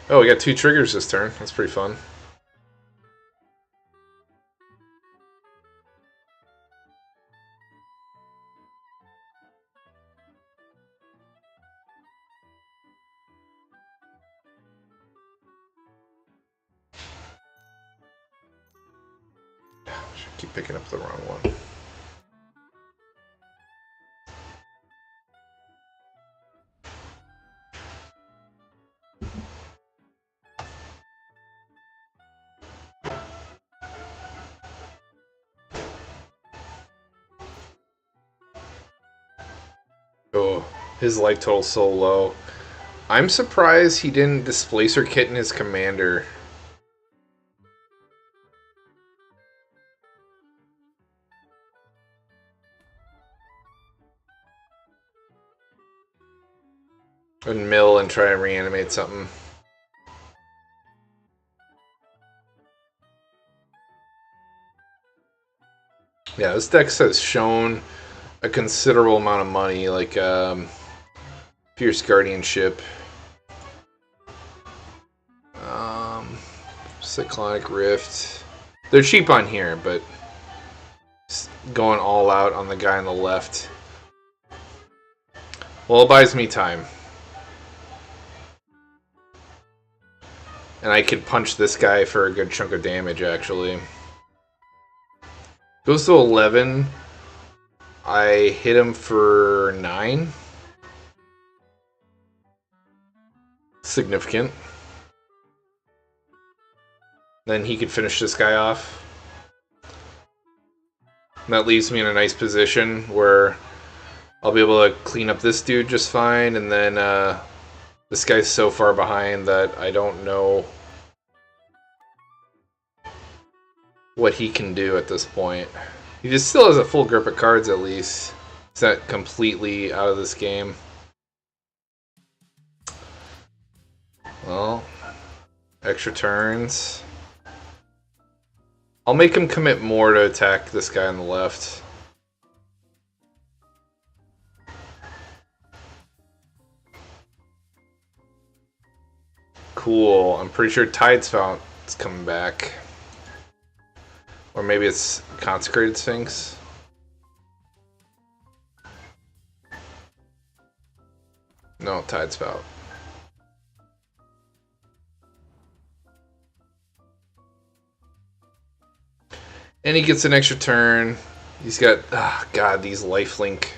Oh, we got 2 triggers this turn. That's pretty fun. Should keep picking up the wrong one. Oh, his life total's so low. I'm surprised he didn't Displacer Kit in his commander. And mill and try and reanimate something. Yeah, this deck has shown a considerable amount of money, like Fierce Guardianship, Cyclonic Rift. They're cheap on here, but going all out on the guy on the left. Well, it buys me time. And I could punch this guy for a good chunk of damage, actually. Goes to 11. I hit him for 9. Significant. Then he could finish this guy off. And that leaves me in a nice position where I'll be able to clean up this dude just fine, and then this guy's so far behind that I don't know what he can do at this point. He just still has a full grip of cards at least. He's not completely out of this game. Well, extra turns. I'll make him commit more to attack this guy on the left. Cool. I'm pretty sure Tide's Fountain's coming back. Or maybe it's Consecrated Sphinx. No, Tide's Spout. And he gets an extra turn. He's got, God, these lifelink.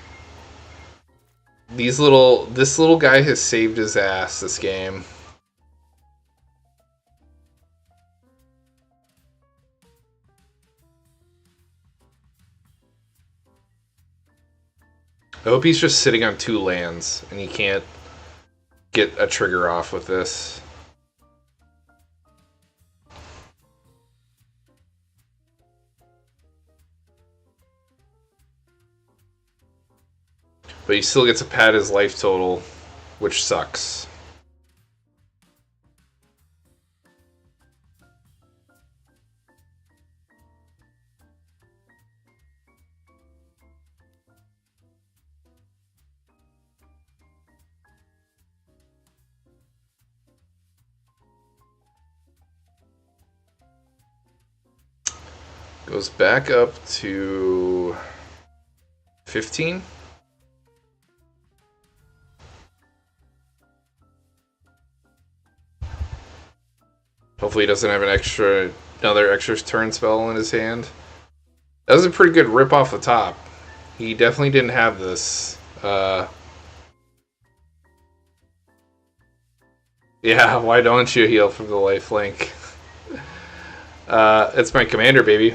This little guy has saved his ass this game. I hope he's just sitting on 2 lands and he can't get a trigger off with this. But he still gets to pad his life total, which sucks. Goes back up to 15. Hopefully he doesn't have another extra turn spell in his hand. That was a pretty good rip off the top. He definitely didn't have this. Yeah, why don't you heal from the lifelink? It's my commander, baby.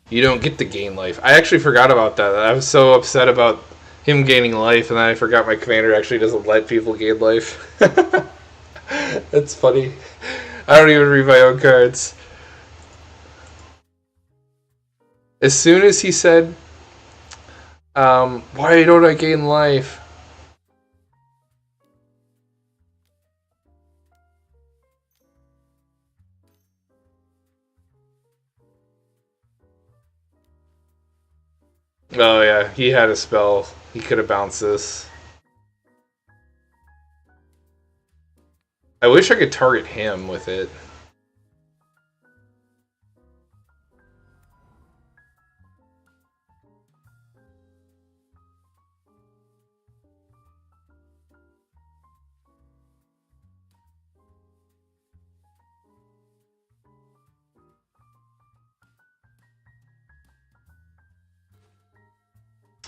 You don't get to gain life. I actually forgot about that. I was so upset about him gaining life, and then I forgot my commander actually doesn't let people gain life. That's funny. I don't even read my own cards. As soon as he said, why don't I gain life? Oh yeah, he had a spell. He could have bounced this. I wish I could target him with it.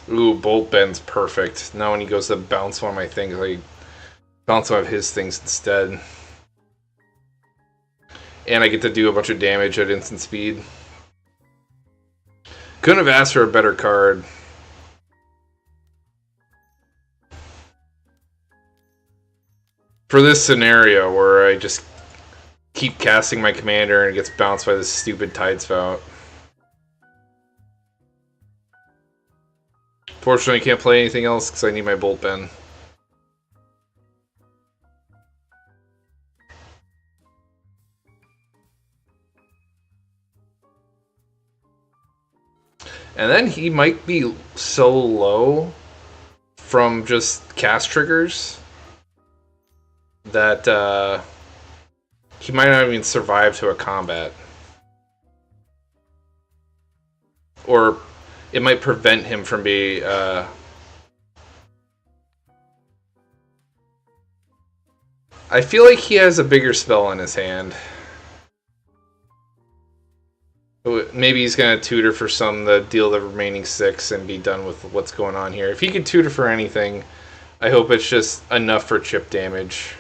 Ooh, Bolt Bend's perfect. Now when he goes to bounce one of my things, I bounce one of his things instead. And I get to do a bunch of damage at instant speed. Couldn't have asked for a better card. For this scenario where I just keep casting my commander and it gets bounced by this stupid Tide Spout. Fortunately, I can't play anything else because I need my Bolt Bend. And then he might be so low from just cast triggers that he might not even survive to a combat. Or it might prevent him from being... I feel like he has a bigger spell in his hand. Maybe he's going to tutor for some to deal the remaining 6 and be done with what's going on here. If he could tutor for anything, I hope it's just enough for chip damage.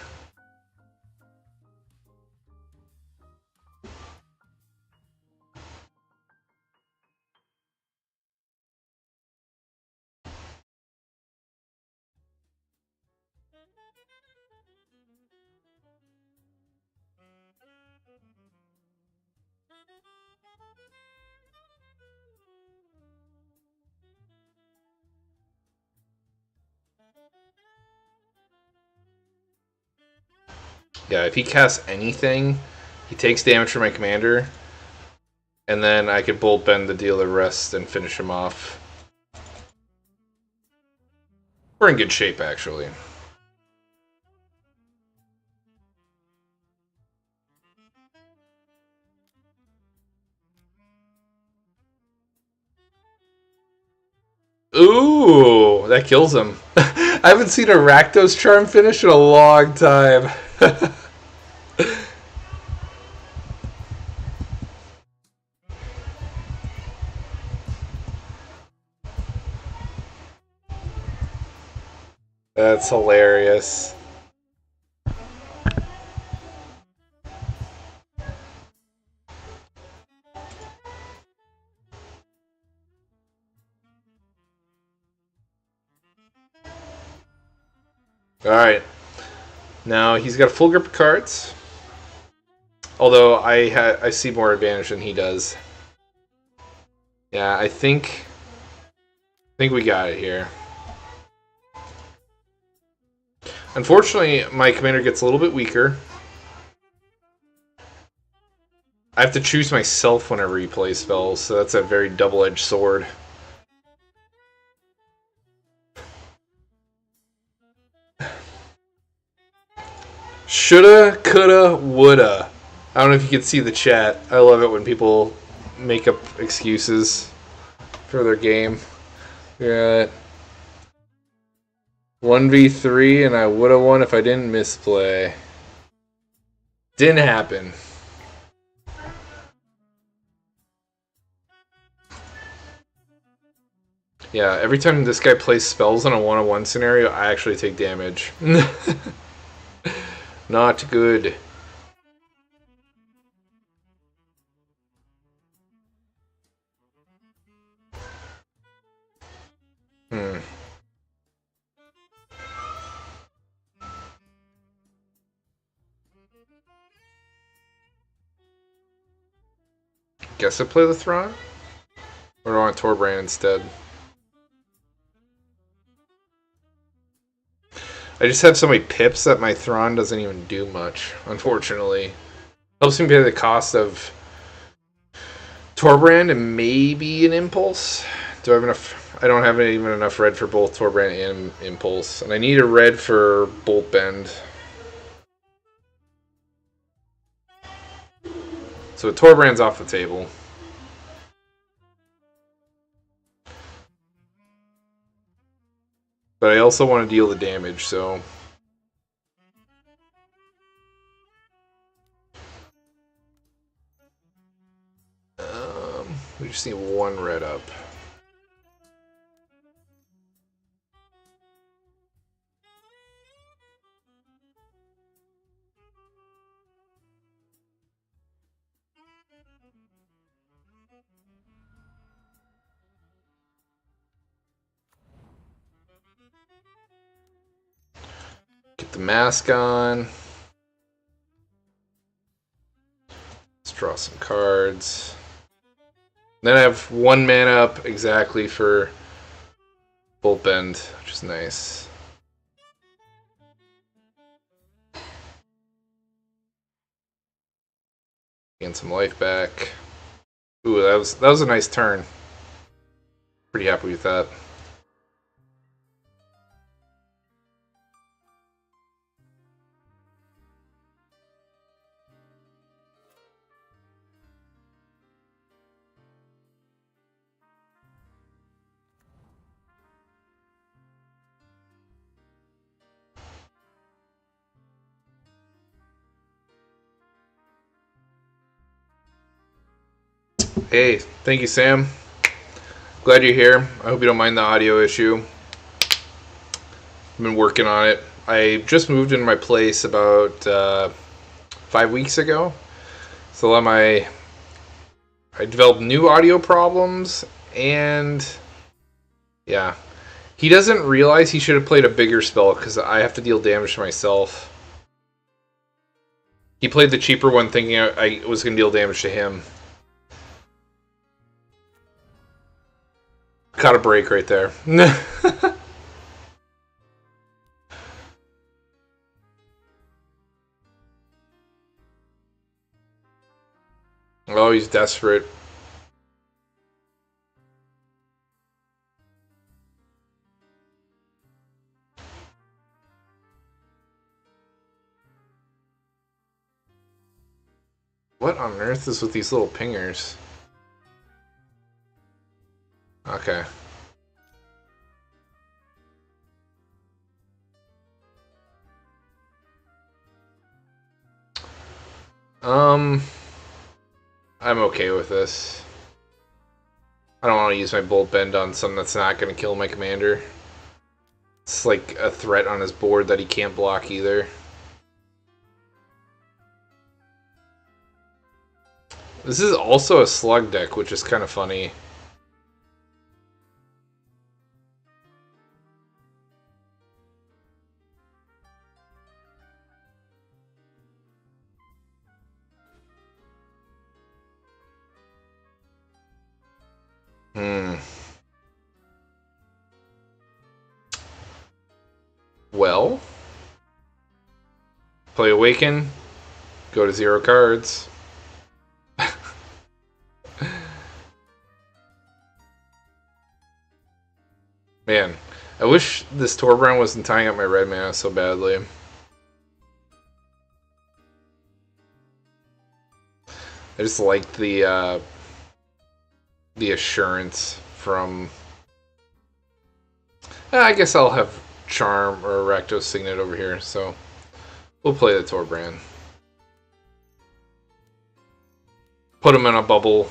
Yeah, if he casts anything, he takes damage from my commander, and then I could Bolt Bend to deal the rest and finish him off. We're in good shape, actually. Ooh, that kills him. I haven't seen a Rakdos Charm finish in a long time. That's hilarious. Alright. Now he's got a full grip of cards. Although I see more advantage than he does. Yeah, I think we got it here. Unfortunately, my commander gets a little bit weaker. I have to choose myself whenever he plays spells, so that's a very double-edged sword. Shoulda, coulda, woulda. I don't know if you can see the chat. I love it when people make up excuses for their game. We're at 1v3 and I would have won if I didn't misplay. Didn't happen. Yeah, every time this guy plays spells in a one-on-one scenario, I actually take damage. Not good. Guess I play the Thrawn? Or do I want Torbrand instead? I just have so many pips that my Thrawn doesn't even do much, unfortunately. Helps me pay the cost of Torbrand and maybe an Impulse. Do I have enough? I don't have even enough red for both Torbrand and Impulse. And I need a red for Bolt Bend. So Torbrand's off the table. But I also want to deal the damage, so... we just need one red up. Get the mask on. Let's draw some cards. Then I have one mana up exactly for Bolt Bend, which is nice. Gain some life back. Ooh, that was a nice turn. Pretty happy with that. Hey, thank you, Sam. Glad you're here. I hope you don't mind the audio issue. I've been working on it. I just moved into my place about 5 weeks ago. So I developed new audio problems, and yeah. He doesn't realize he should have played a bigger spell because I have to deal damage to myself. He played the cheaper one thinking I was going to deal damage to him. Caught a break right there. Oh, he's desperate. What on earth is with these little pingers? Okay. I'm okay with this. I don't want to use my Bolt Bend on something that's not going to kill my commander. It's like a threat on his board that he can't block either. This is also a slug deck, which is kind of funny. Well, play Awaken, go to 0 cards. Man, I wish this Torbrand wasn't tying up my red mana so badly. I just like the assurance from. I guess I'll have Charm or Rakdos Signet over here, so we'll play the Torbrand. Put him in a bubble.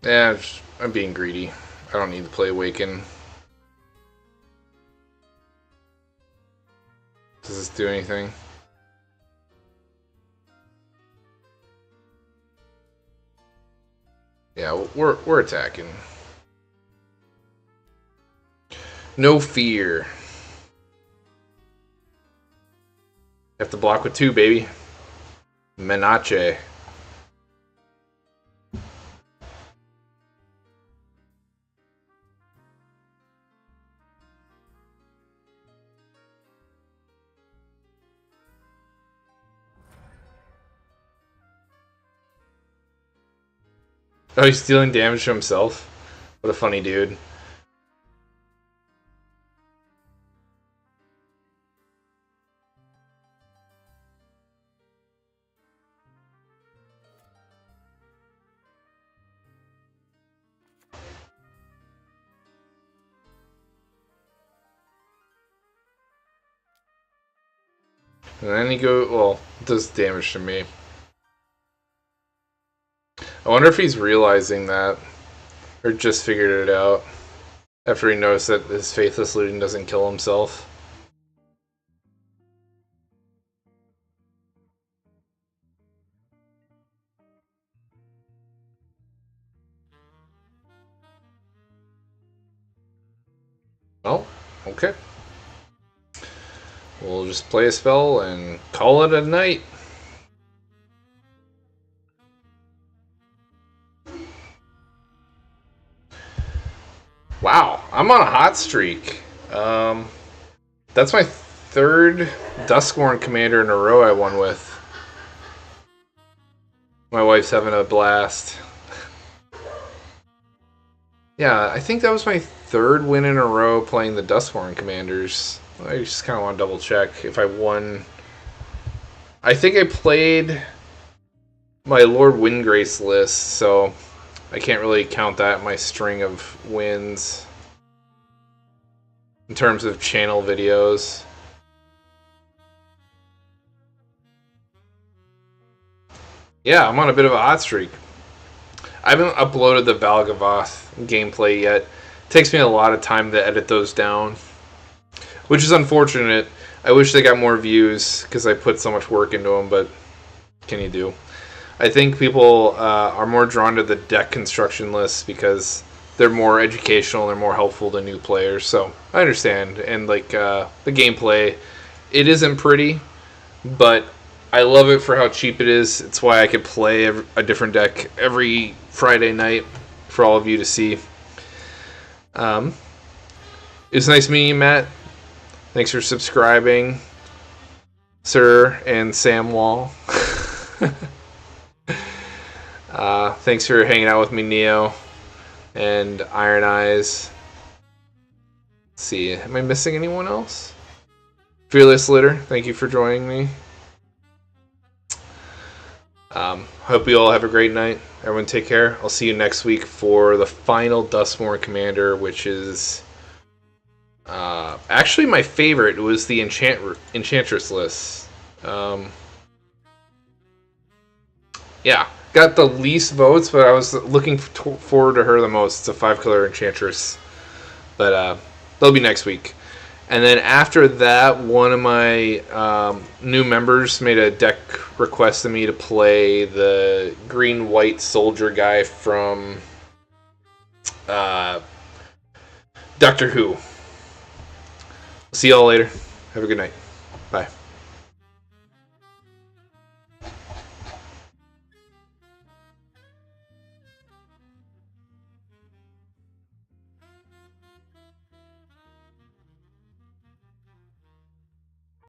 Yeah, I'm being greedy. I don't need to play Awaken. Does this do anything? Yeah, we're attacking. No fear. Have to block with 2, baby. Menace. Oh, he's dealing damage to himself? What a funny dude. And then he well, does damage to me. I wonder if he's realizing that, or just figured it out after he noticed that his Faithless Looting doesn't kill himself. Oh, okay. We'll just play a spell and call it a night. Wow, I'm on a hot streak. That's my 3rd Duskborn commander in a row I won with. My wife's having a blast. Yeah, I think that was my 3rd win in a row playing the Duskborn commanders. I just kind of want to double check if I won. I think I played my Lord Windgrace list, so I can't really count that in my string of wins in terms of channel videos. Yeah, I'm on a bit of a hot streak. I haven't uploaded the Valgavoth gameplay yet. It takes me a lot of time to edit those down, which is unfortunate. I wish they got more views because I put so much work into them, but what can you do? I think people are more drawn to the deck construction lists because they're more educational, they're more helpful to new players. So I understand. And like the gameplay, it isn't pretty, but I love it for how cheap it is. It's why I could play a different deck every Friday night for all of you to see. It's nice meeting you, Matt. Thanks for subscribing, Sir and Sam Wall. Thanks for hanging out with me, Neo and Iron Eyes. Let's see, am I missing anyone else? Fearless Litter, thank you for joining me. Hope you all have a great night. Everyone take care. I'll see you next week for the final Duskborn Commander, which is actually my favorite. It was the Enchantress list. Yeah, got the least votes, but I was looking forward to her the most. It's a 5-color Enchantress. But that'll be next week. And then after that, one of my new members made a deck request to me to play the green-white soldier guy from Doctor Who. See y'all later. Have a good night.